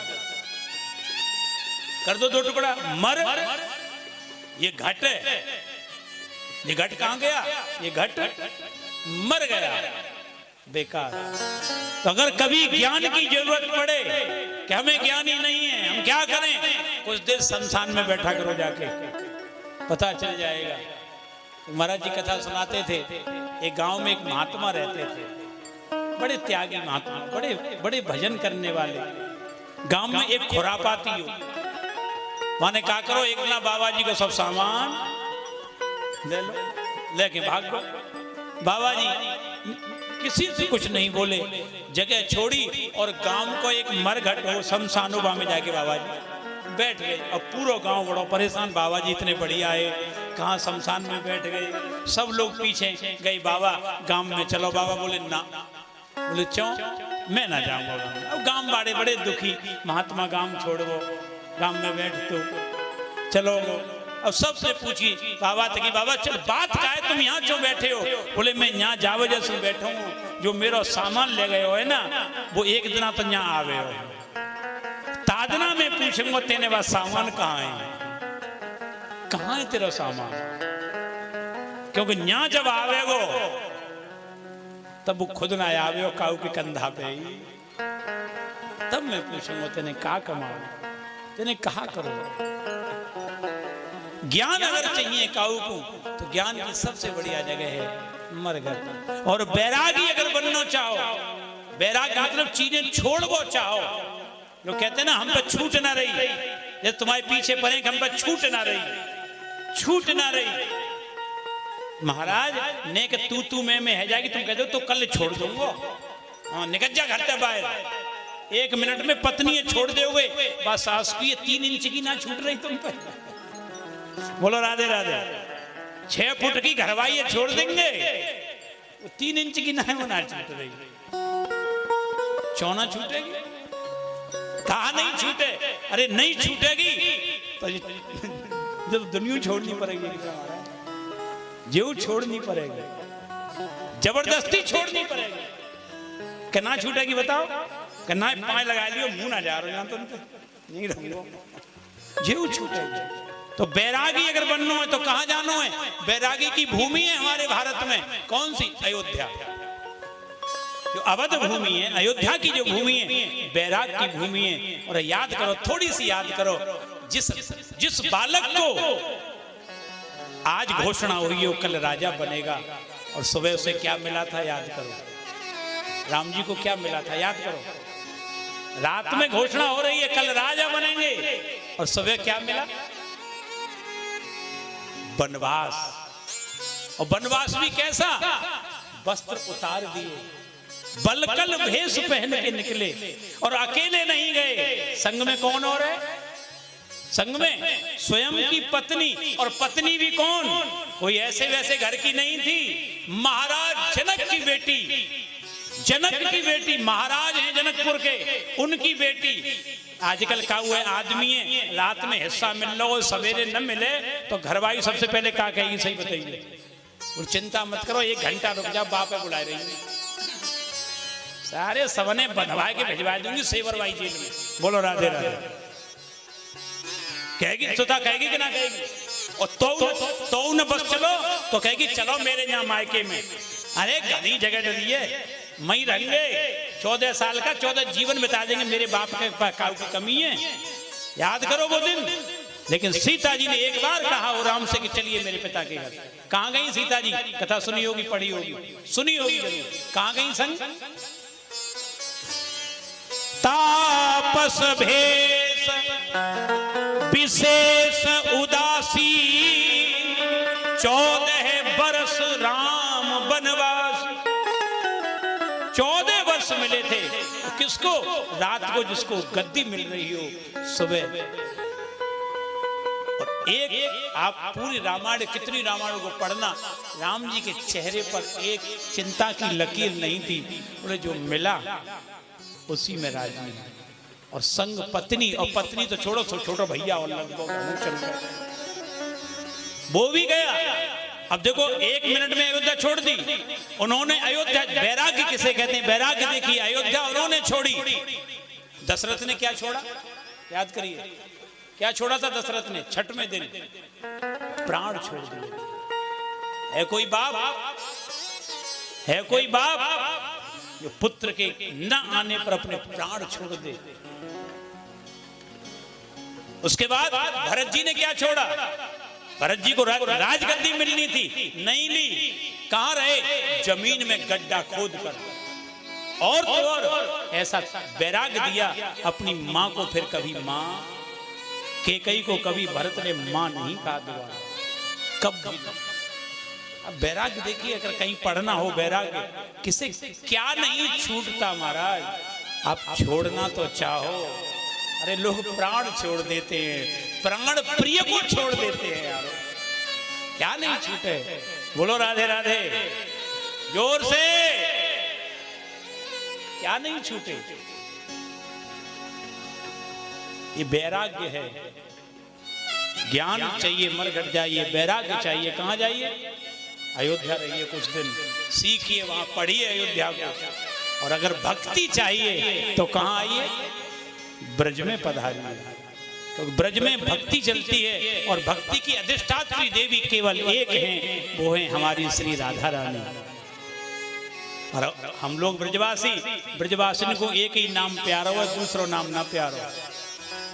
कर दो 2 टुकड़ा। मर, ये घट है। ये घट कहां गया? ये घट मर गया, बेकार। तो अगर कभी ज्ञान की जरूरत पड़े कि हमें ज्ञान ही नहीं है, हम क्या करें? कुछ देर शमशान में बैठा करो जाके, पता चल जाएगा। महाराज जी कथा सुनाते थे। एक गांव में एक महात्मा रहते थे, बड़े त्यागी महात्मा, बड़े बड़े भजन करने वाले। गांव में एक खुरापाती हो, माने क्या करो, एक ना बाबा जी को सब सामान ले लो, लेके भाग गो। बाबा जी किसी से कुछ नहीं बोले, जगह छोड़ी और गांव को एक मरघट हो शमशानुबा में जाके बाबा जी बैठ गए। अब पूरा गांव बड़ा परेशान, बाबा जी इतने बढ़िया है, कहाँ शमशान में बैठ गए। सब लोग पीछे गए, बाबा गांव में चलो। बाबा बोले ना। बोले क्यों? मैं ना जाऊंगा। अब गांव वाले बड़े दुखी, महात्मा गांव छोड़ वो, गांव में बैठ तो चलो। और सबसे पूछी बाबा तक, बाबा चल बात का है, तुम यहाँ क्यों बैठे हो? बोले मैं यहाँ जा वजह से बैठा हूँ, जो मेरा सामान ले गए हो है ना, वो एक दिन तो यहाँ आवे हो। तादना में पूछूंगा तेने वह सामान कहाँ है? कहाँ है तेरा सामान? क्योंकि यहाँ जब आवेगो तब वो खुद ना आवे हो, काऊ के कंधा पे ही। तब मैं पूछूंगा तेने कहा कमाओ, तेने कहा करो। ज्ञान अगर चाहिए काऊ को, तो ज्ञान की सबसे बढ़िया जगह है मरघट। और बैरागी अगर बनना चाहो, बैरागी मतलब चीजें छोड़ो चाहो। लोग कहते हैं ना हम पे छूट ना रही, ये तुम्हारे पीछे पड़े हम पे छूट ना रही, छूट ना रही। महाराज ने के तू मैं है जाएगी, तुम कहते हो तो कल छोड़ दूंगा। हाँ निकल जा घर से बाहर, 1 मिनट में पत्नी छोड़ दोगे, बस सास की 3 इंच की ना छूट रही तुम पे। बोलो राधे राधे। 6 फुट की घरवाई छोड़ देंगे, 3 इंच की ना है वो ना छूट रही। चौना छूटेगी? कहा नहीं छूटे? अरे नहीं छूटेगी तो जब दुनिया छोड़नी पड़ेगी, जीव छोड़नी पड़ेगी, जबरदस्ती छोड़नी पड़ेगी। कि ना छूटेगी बताओ? कि ना पाए लगा लियो, मुंह ना जा रहा तो नहीं रहूंगा, जीव छूटेगी। तो बैरागी अगर बनना है तो कहां जाना है? बैरागी की भूमि है हमारे भारत में, कौन सी? अयोध्या। जो अवध भूमि है, अयोध्या की जो भूमि है, बैराग की भूमि है। और याद करो, थोड़ी सी याद करो, जिस बालक को आज घोषणा हुई हो कल राजा बनेगा, और सुबह उसे क्या मिला था याद करो। राम जी को क्या मिला था याद करो। रात में घोषणा हो रही है कल राजा बनेंगे, और सुबह क्या मिला? वनवास। और वनवास भी कैसा? वस्त्र उतार दिए, बलकल भेष पहन के निकले। और अकेले नहीं गए, संग में कौन और है? संग में स्वयं की पत्नी, और पत्नी भी कौन? कोई ऐसे वैसे घर की नहीं थी, महाराज जनक की बेटी। जनक की बेटी, महाराज हैं जनकपुर के, उनकी बेटी। आजकल क्या हुआ है, आदमी है रात में हिस्सा मिल लो, सवेरे न मिले तो घरवाई सबसे पहले क्या कहेगी? सही बताइए। और चिंता मत करो, 1 घंटा रुक जाओ, बाप बुला रही है। सारे सबने बनवा के भिजवा दूंगी सेवरवाई जेल में। बोलो राधे राधे। कहेगी सुधा, कहेगी कि ना कहेगी? और तो न बस चलो तो कहेगी चलो मेरे यहाँ मायके में। अरे घनी जगह जो दी है, मई रहेंगे 14 साल का, 14 जीवन बिता देंगे, मेरे बाप के काऊ की कमी है। याद करो वो दिन, लेकिन सीता जी ने एक बार कहा हो राम से कि चलिए मेरे पिता के घर। कहां गई सीता जी? कथा सुनी होगी, पढ़ी होगी, सुनी होगी जरूर। कहां गई संग? तापस भेष विशेष उदासी 14 वर्ष राम वनवास। 14 वर्ष मिले थे किसको? रात को जिसको गद्दी मिल रही हो सुबह। और एक आप पूरी रामायण, कितनी रामायण को पढ़ना, राम जी के चेहरे पर एक चिंता की लकीर नहीं थी। उन्हें जो मिला उसी में राजी है। और संग पत्नी, और पत्नी तो छोड़ो, छोटो भैया और लगभग चल गया, वो भी गया। अब देखो 1 मिनट में अयोध्या छोड़ दी उन्होंने। अयोध्या बैराग्य किसे कहते हैं? बैराग्य देखिए, अयोध्या उन्होंने छोड़ी। दशरथ ने क्या छोड़ा? याद करिए, क्या छोड़ा था दशरथ ने? 6वें दिन प्राण छोड़ दिए। है कोई बाप, है कोई बाप जो पुत्र के न आने पर अपने प्राण छोड़ दे? उसके बाद भरत जी ने क्या छोड़ा? भरत जी को राजगद्दी मिलनी थी, नहीं ली। कहां रहे? जमीन में गड्ढा खोद कर। और तो और ऐसा बैराग दिया अपनी मां को। फिर कभी मां केकई को कभी भरत ने मां नहीं कहा दोबारा, कब। अब बैराग देखिए, अगर कहीं पढ़ना हो बैराग, किसे क्या नहीं छूटता महाराज। आप छोड़ना तो चाहो, अरे लोग प्राण छोड़ देते हैं, प्राण प्रिय को छोड़ देते हैं यार, क्या नहीं छूटे। बोलो राधे राधे जोर से, क्या नहीं छूटे। ये वैराग्य है। ज्ञान चाहिए, मरघट जाइए, वैराग्य चाहिए, कहां जाइए? अयोध्या रहिए कुछ दिन, सीखिए, वहां पढ़िए अयोध्या को। और अगर भक्ति चाहिए तो कहां आइए? ब्रज में पधारिए। तो ब्रज में भक्ति चलती है, और भक्ति की अधिष्ठात्री देवी केवल एक हैं, वो है हमारी श्री राधा रानी। और हम लोग ब्रजवासी, ब्रजवासिन को एक ही नाम प्यारा हो, दूसरा नाम ना प्यारा।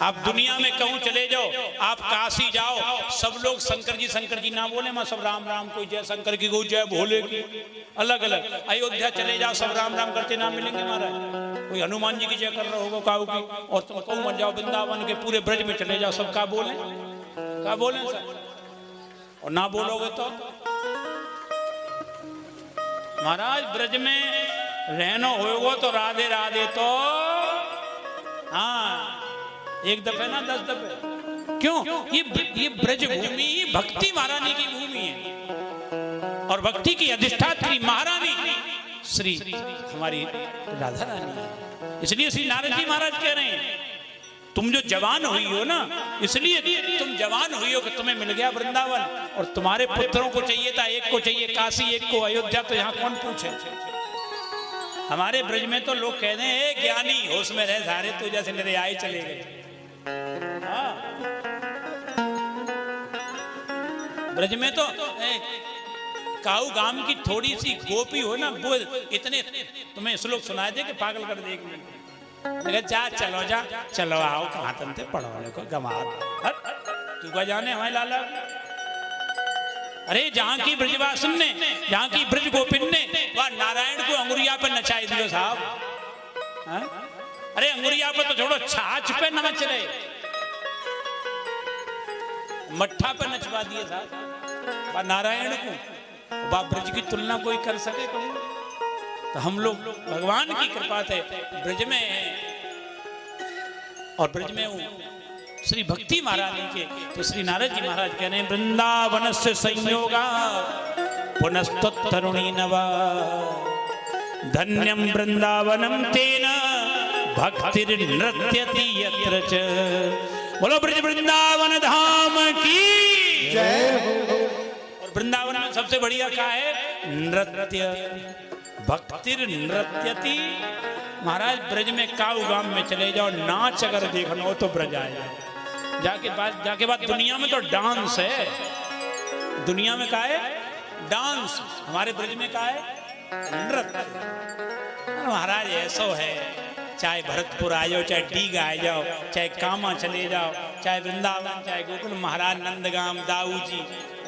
आप दुनिया में कहूं चले जाओ, आप काशी जाओ, सब लोग शंकर जी ना बोले, मैं सब राम राम, कोई जय शंकर की, कोई जय भोले की, अलग अलग। अयोध्या चले जाओ, सब राम राम करते नाम मिलेंगे महाराज। कोई हनुमान जी की जय कर रहा होगा काऊ की, और तुम कहूं मत जाओ वृंदावन के पूरे ब्रज में चले जाओ, सब का बोले सर। और ना बोलोगे तो महाराज ब्रज में रहना होगा तो राधे राधे तो, हाँ, एक दफे ना 10 दफे। क्यों? ये ब्रज भूमि भक्ति महारानी की भूमि है, और भक्ति की अधिष्ठात्री महारानी श्री हमारी राधा रानी है। इसलिए श्री नारद जी महाराज कह रहे हैं, तुम जो जवान हुई हो ना, इसलिए तुम जवान हुई हो कि तुम्हें मिल गया वृंदावन, और तुम्हारे पुत्रों को चाहिए था, एक को चाहिए काशी, एक को अयोध्या, तो यहाँ कौन पूछे। हमारे ब्रज में तो लोग कहते हैं ज्ञानी होश में रहे, सारे तो जैसे मेरे आए चले गए। हाँ, ब्रज में तो काऊ गांव की थोड़ी सी गोपी हो ना, वो इतने, तुम्हें श्लोक सुनाए थे कि पागल कर देगी। जा चलो, जा चलो, आओ, कहां तंते पढ़ो को गमार, तू का जाने हमारे लाला। अरे जहां की ब्रजवासिन ने, जहां की ब्रज गोपिन ने, वह नारायण को अंगुरिया पे नचाई दियो साहब। अरे अंगुरिया पे तो छोड़ो, छाछ पे नच रहे, मट्ठा पे नचवा दिए साहब वह नारायण को। वह ब्रज की तुलना कोई कर सके कहूँ? तो हम लोग भगवान की कृपा से ब्रज में हैं, और ब्रज में हूँ श्री भक्ति महारानी के। तो श्री नारद जी महाराज कह रहे हैं, वृंदावन से संयोगा पुनस्तरुणी नवा, धन्यम वृंदावनम तेना भक्तिर नृत्यति यत्र च। बोलो ब्रज वृंदावन धाम की जय हो। और वृंदावन में सबसे बढ़िया क्या है? नृत्य, भक्तिर नृत्यति। महाराज ब्रज में काऊ गांव में चले जाओ, नाच अगर देखना हो तो ब्रज आए। जाके बाद दुनिया में तो डांस है, दुनिया में क्या है? डांस। हमारे ब्रज में क्या है? नृत्य। महाराज ऐसा है चाहे भरतपुर आ जाओ, चाहे डीगा आ जाओ, चाहे कामा चले जाओ, चाहे वृंदावन, चाहे गोकुल महाराज, नंदगाम, दाऊ जी,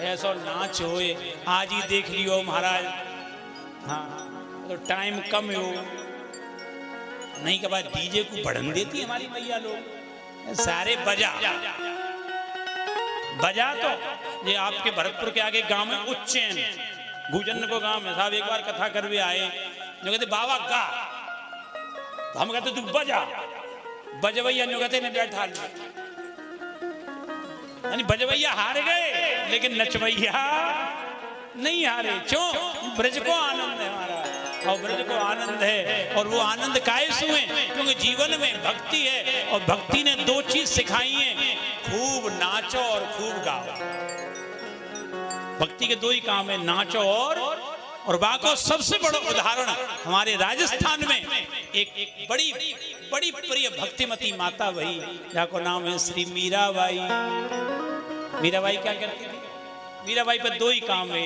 ऐसा नाच होए। आज ही देख लियो महाराज। हाँ तो टाइम कम हो नहीं के बाद डीजे को बढ़न देती हमारी मैया लोग। सारे बजा बजा तो ये आपके भरतपुर के आगे गांव में उच्चैन गुजन को गांव में साहब एक बार कथा कर भी आए, जो कहते बाबा गा, तो हम कहते तू बजा, बजवैया जो कहते नहीं बैठा, यानी बजवैया हार गए लेकिन नचवैया नहीं हारे। क्यों? ब्रज को आनंद है हमारा, और ब्रज को आनंद है। और वो आनंद काहे से हुए? क्योंकि जीवन में भक्ति है, और भक्ति ने दो चीज सिखाई है, खूब नाचो और खूब गाओ। भक्ति के दो ही काम है, नाचो और बाको। सबसे बड़ा उदाहरण हमारे राजस्थान में एक बड़ी बड़ी प्रिय भक्तिमती माता वही, जिसका नाम है श्री मीराबाई। मीराबाई क्या करती थी? मीराबाई पर दो ही काम है,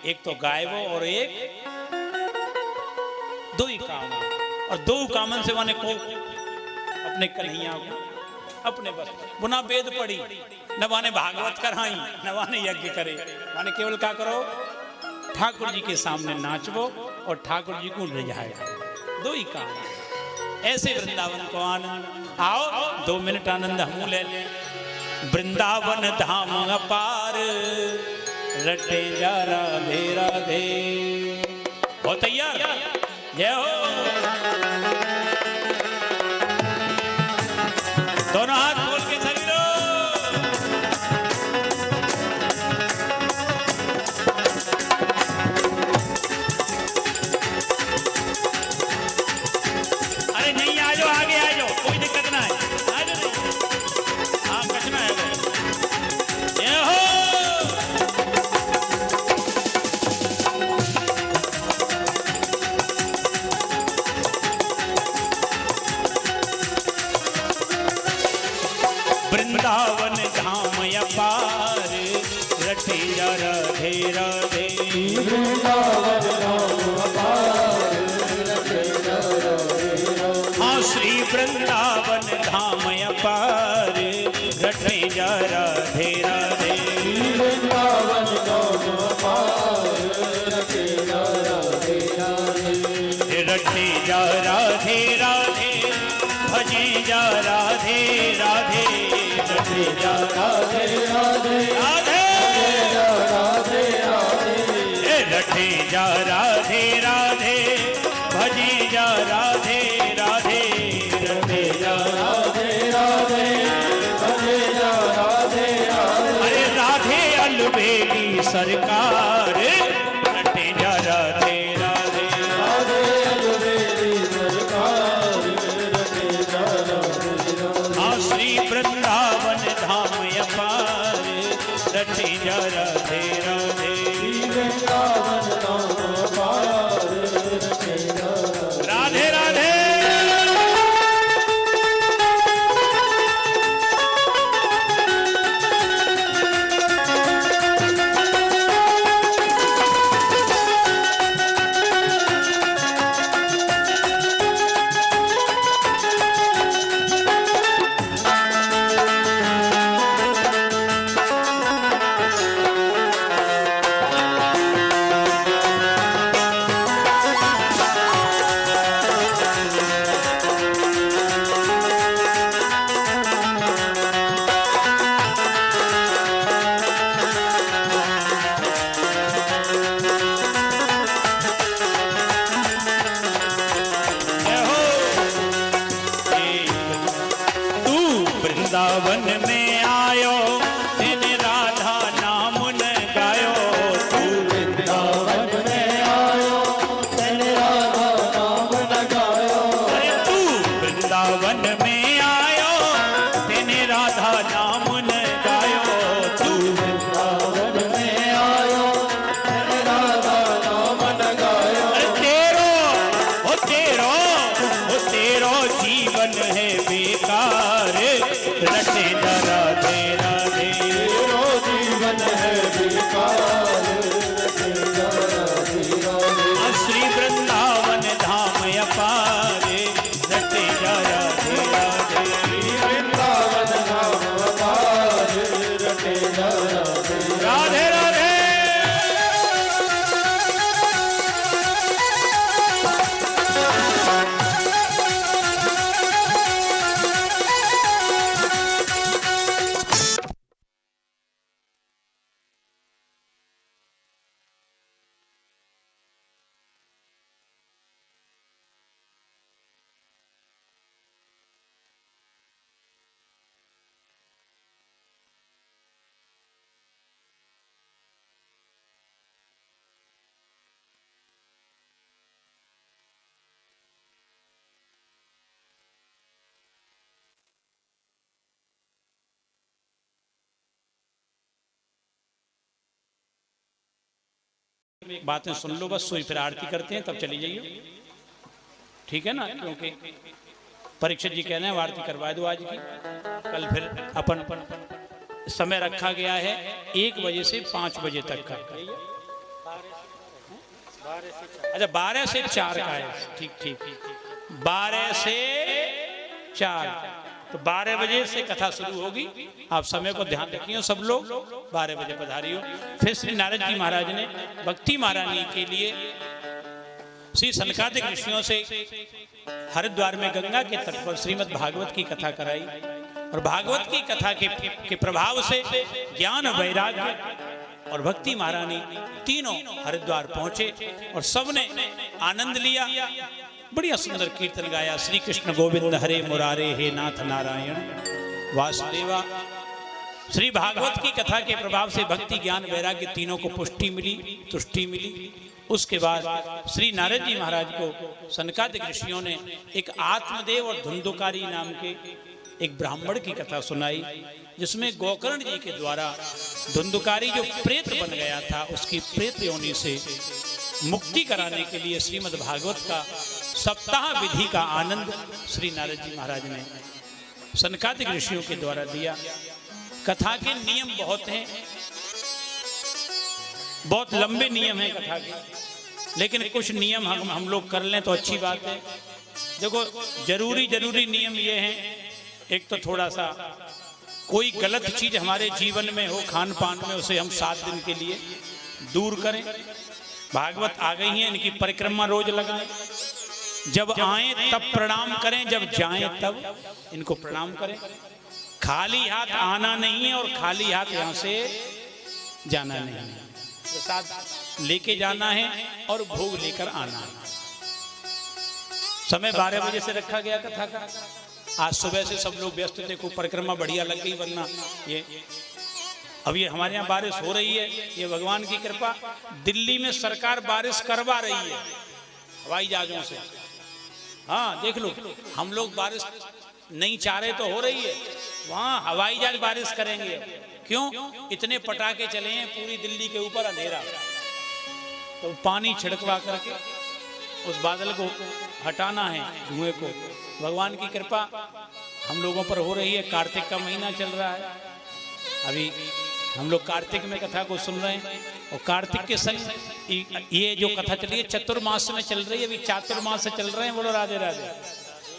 एक तो गायबो और एक दो ही काम है। और दो कामन से माने को अपने कन्हैया को अपने बस बुना वेद पढ़ी, न माने भागवत कराई, न माने यज्ञ करे, माने केवल क्या करो? ठाकुर जी के सामने नाचबो और ठाकुर जी को रिझाए। दो ही काम। ऐसे वृंदावन को आनंद। आओ 2 मिनट आनंद हम ले लें। वृंदावन धाम अपार रटे जा राधे राधे। हो तैयार? जय हो। दोनों हाथ खोल के सभी लोग। अरे नहीं आ जाओ, आगे आ जाओ, कोई दिक्कत ना है, आ जाओ। हाँ कचना है। जय हो। वृंदावन धाम अपार रटे जा राधे राधे। वृंदावन धाम अपार रटे जा राधे राधे। हाँ श्री वृंदावन धाम अपार रटे जा राधे राधे। वृंदावन धाम अपार रटे जा राधे राधे। रटे जा राधे राधे, भजे जा राधे राधे। रटे जा राधे राधे राधे, राधे राधे। रटे जा राधे राधे, भजे जा राधे राधे। रटे जा राधे राधे, भजे जा राधे राधे। अरे राधे अलबेली सरकार रटे जा राधे राधे। राधे अलबेली सरकार रटे जा राधे राधे। हाँ श्री वृंदावन धाम अपार रटे जा राधे राधे। वृंदावन धाम अपार रटे जा राधे राधे राधे। वृंदावन में आयो तेने राधा नाम न गायो। तू वृंदावन में आयो तेने राधा नाम न गायो। अरे तू वृंदावन में आयो तेने राधा नाम न गायो। तू वृंदावन में आयो तेने राधा नाम न गायो। अरे तेरो जीवन है बेकार रटे बातें सुन लो बस, सोई फिर आरती करते हैं तब चली जाइए, ठीक है ना? क्योंकि परीक्षित जी कह रहे हैं आरती करवा दो आज की, कल फिर अपन समय रखा गया है 1 बजे से 5 बजे तक का। अच्छा 12 से 4 का है, ठीक ठीक, 12 से 4, तो 12 बजे से कथा शुरू होगी। आप समय को ध्यान रखिए सब लोग, 12 बजे पधारियो। फिर श्री नारद जी महाराज ने भक्ति महारानी के लिए श्री सनकादिक ऋषियों से हरिद्वार में गंगा के तट पर श्रीमद् भागवत की कथा कराई, और भागवत की कथा के प्रभाव से ज्ञान, वैराग्य और भक्ति महारानी तीनों हरिद्वार पहुंचे और सबने आनंद लिया। बढ़िया सुंदर कीर्तन गाया, श्री कृष्ण गोविंद हरे मुरारे, हे नाथ नारायण वासुदेवा। श्री भागवत की कथा के प्रभाव से भक्ति, ज्ञान, वैराग्य तीनों को पुष्टि मिली, तुष्टि मिली। उसके बाद श्री नारद जी महाराज को सनकादिक ऋषियों ने एक आत्मदेव और धुंधुकारी नाम के एक ब्राह्मण की कथा सुनाई, जिसमें गोकर्ण जी के द्वारा धुंधुकारी जो प्रेत बन गया था, उसकी प्रेत योनि से मुक्ति कराने के लिए श्रीमद् भागवत का सप्ताह विधि का आनंद श्री नारद जी महाराज ने सनकादिक ऋषियों के द्वारा दिया। कथा के नियम बहुत हैं, बहुत लंबे नियम हैं कथा के, लेकिन कुछ नियम हम लोग कर लें तो अच्छी बात है। देखो जरूरी नियम ये हैं, एक तो थोड़ा सा कोई गलत चीज हमारे जीवन में हो, खान पान में, उसे हम 7 दिन के लिए दूर करें। भागवत आ गई है, इनकी परिक्रमा रोज लगाएं, जब आए तब प्रणाम करें, जब जाएं तब इनको प्रणाम करें। खाली हाथ आना नहीं है और खाली हाथ यहाँ से जाना नहीं है, प्रसाद लेके जाना है और भोग लेकर आना है। समय 12 बजे से रखा गया कथा का। आज सुबह से सब लोग व्यस्त थे, खूब परिक्रमा बढ़िया लग गई, वरना ये अब ये हमारे यहाँ बारिश हो रही है, ये भगवान की कृपा। दिल्ली में सरकार बारिश करवा रही है हवाई जहाजों से। हाँ देख लो, हम लोग बारिश नहीं चाह रहे तो हो रही है, वहाँ हवाई जहाज बारिश करेंगे। क्यों? इतने पटाखे चले हैं पूरी दिल्ली के ऊपर, अंधेरा, तो पानी छिड़कवा करके उस बादल को हटाना है, धुएं को। भगवान की कृपा हम लोगों पर हो रही है। कार्तिक का महीना चल रहा है, अभी हम लोग कार्तिक में कथा को सुन रहे हैं, और कार्तिक के संग ये जो कथा चल रही है चतुर्मास में चल रही है, अभी चातुर्मास से चल रहे हैं। बोलो राधे राधे।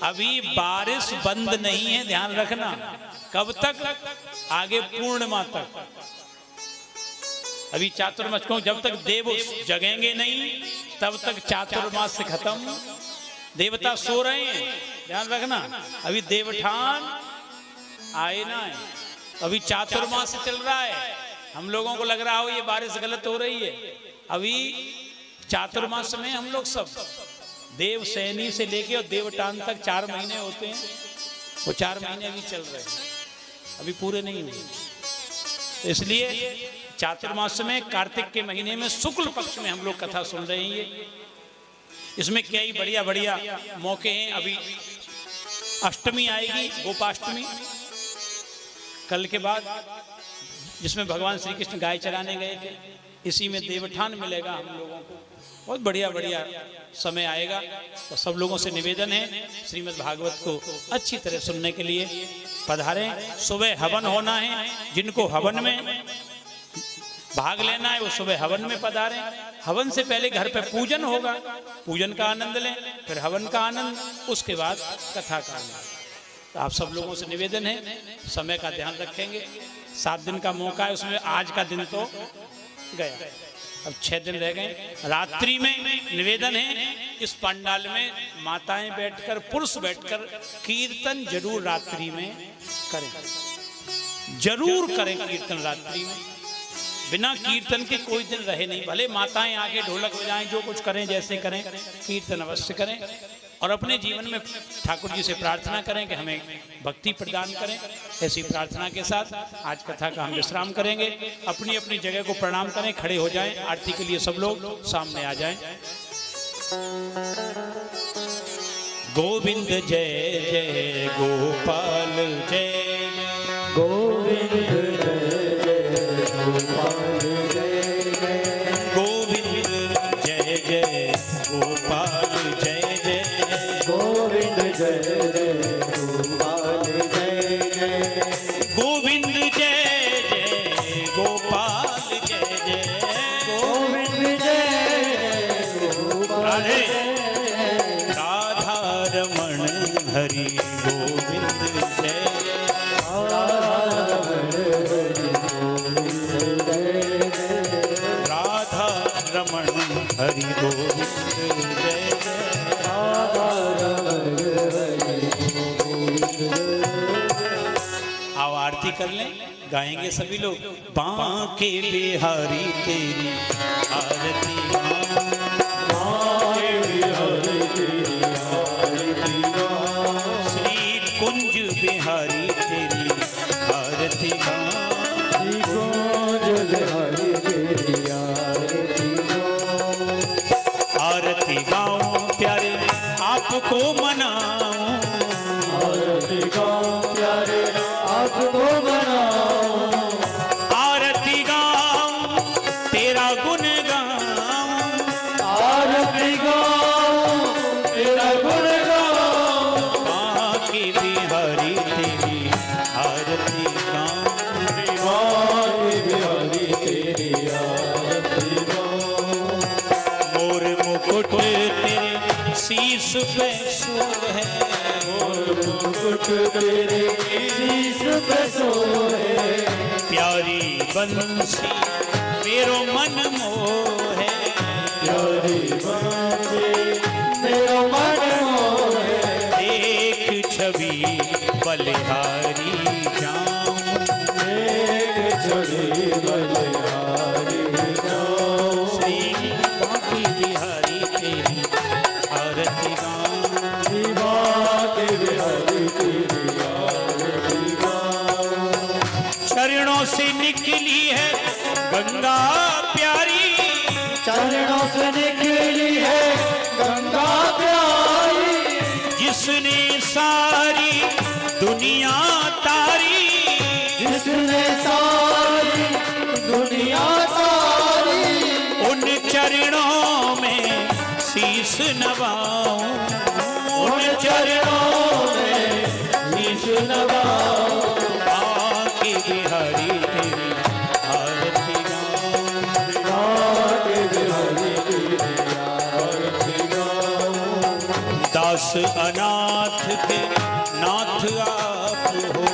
अभी बारिश बंद नहीं है, ध्यान रखना। कब तक? आगे पूर्णिमा तक। अभी चातुर्मास को जब तक देव जगेंगे नहीं तब तक चातुर्मास से खत्म। देवता सो रहे हैं, ध्यान रखना। अभी देवठान आए ना है, अभी चातुर्मास से चल रहा है। हम लोगों को लग रहा हो ये बारिश गलत हो रही है, अभी चातुर्मास में हम लोग सब देव सैनी से लेके और देवटान तक 4 महीने होते हैं, वो 4 महीने अभी चल रहे हैं, अभी पूरे नहीं हुए। तो इसलिए चातुर्मास में कार्तिक के महीने में शुक्ल पक्ष में हम लोग कथा सुन रहे हैं। ये इसमें कई बढ़िया बढ़िया मौके हैं। अभी अष्टमी आएगी, गोपाष्टमी कल के बाद, जिसमें भगवान श्री कृष्ण गाय चराने गए थे। इसी में देवठान मिलेगा हम लोगों को, बहुत बढ़िया बढ़िया समय आएगा। तो सब लोगों से निवेदन है श्रीमद् भागवत को अच्छी तरह सुनने के लिए पधारें। सुबह हवन होना है, जिनको हवन में भाग लेना है वो सुबह हवन में पधारें। हवन से पहले घर पे पूजन होगा, पूजन का आनंद लें, फिर हवन का आनंद, उसके बाद कथा का आनंद। तो आप सब लोगों से निवेदन है समय का ध्यान रखेंगे। 7 दिन का मौका है, उसमें आज का दिन तो गया, अब 6 दिन रह गए। रात्रि में निवेदन है इस पंडाल में माताएं बैठकर, पुरुष बैठकर कीर्तन जरूर रात्रि में करें, जरूर करें कीर्तन रात्रि में। बिना कीर्तन के कोई दिन रहे नहीं। भले माताएं आके ढोलक बजाएं, जो कुछ करें, जैसे करें, कीर्तन अवश्य करें। और अपने जीवन में ठाकुर जी से प्रार्थना करें कि हमें भक्ति प्रदान करें। ऐसी प्रार्थना के साथ आज कथा का हम विश्राम करेंगे। अपनी अपनी जगह को प्रणाम करें, खड़े हो जाएं। आरती के लिए सब लोग सामने आ जाएं। गोविंद जय जय गोपाल जय, गोविंद जय जय गोपाल जय जय, गोविंद जय जय गोपाल जय जय गोविंद जय जय गोपाल जय जय गोविंद जय जय गोपाल राधे जय राधा रमण हरि गोविंद जय जय राधा रमण हरि गोविंद जय जय आओ आरती कर लें, गाएंगे सभी लोग। बांके बिहारी तेरी आरती श्री कुंज बिहारी तेरी आरती आरती गाऊं प्यारे आपको मनाऊं प्यारे आपको बनाओ आरती गाऊं तेरा गुण गाऊं आरती गाओ तेरा गुण गाओ बांके बिहारी तेरी आरती गाऊं बिहारी तेरी आरती गाओ मोर मुकुट तेरे शीश पे सो है मुकुट तेरे शीश पे सोए प्यारी बंसी मेरो मन मोहे प्यारी बांसे मेरा मन मोहे एक छवि बलिहारी जाऊं एक छड़ी बलिहारी जाओ श्री बांके बिहारी तेरी आरती गाऊं के बिहारी तेरी आरती गाओ चरणों से निकली है गंगा प्यारी चरणों से निकली है गंगा प्यारी जिसने सारी दुनिया तारी जिसने सारी दुनिया सारी उन चरणों में शीश नवाऊं उन चरणों में शीश नवाओ बांके बिहारी तेरी आरती गाऊं के बिहारी तेरी आरती गाओ दास अनाथ के नाथ आप हो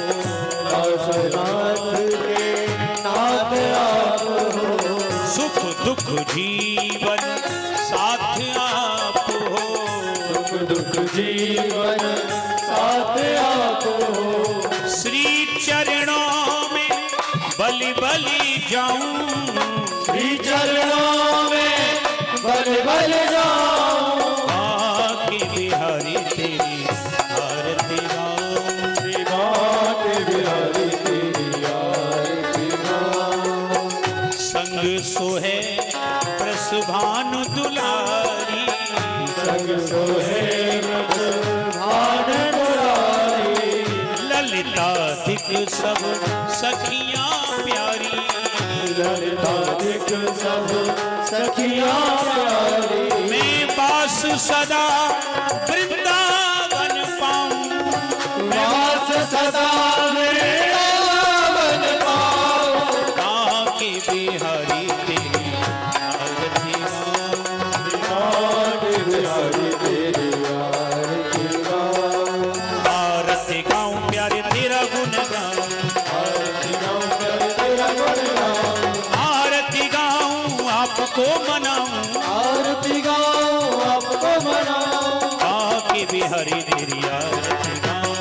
दासनाथ के नाथ आप हो सुख दुख जीवन साथ आप हो सुख दुख जीवन साथ आप हो श्री चरणों में बलि बलि जाऊं श्री चरणों में बल बल जाओ बांके बिहारी तेरी आरती गाऊं श्री के बिहारी तेरी आरती गाओ संग सोहे प्रसभानु दुलारी संग सोहे भान दुलारी ललिता दिक सब सखियां प्यारी ललिता दिख सब सखियां प्यारी मैं पास सदा वृंदावन पाऊं वास सदा वृंदावन पाओ बांके बिहारी तेरी आरती गाऊं के बिहारी तेरी आरती गाओ आरती गाऊं प्यारे तेरा गुण गाऊं आरती गाओ प्यारे तेरा गुण गाओ आरती गाऊं आपको मनाऊं आरती गाओ आपको मनाओ बांके बिहारी तेरी आरती गाऊं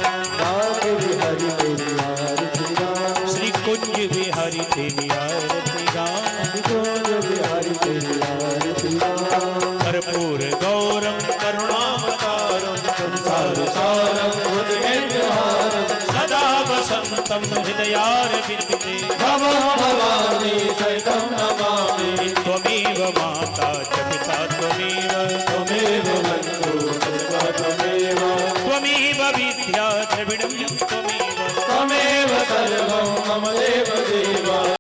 के बिहारी तेरी आरती गाओ श्री कुंज बिहारी तेरी आरती गाऊं कुंज बिहारी तेरी आरती गाओ कर्पूर गौरम करुणावतारम संसार सारम भुजगेन्द्रहारम सदा वसंतम हृदयारविंदे भवं भवानी सहितं नमामि त्वमेव माता च पिता त्वमेव त्वमेव बन्धुः सखा त्वमेव त्वमेव विद्या द्रविणं त्वमेव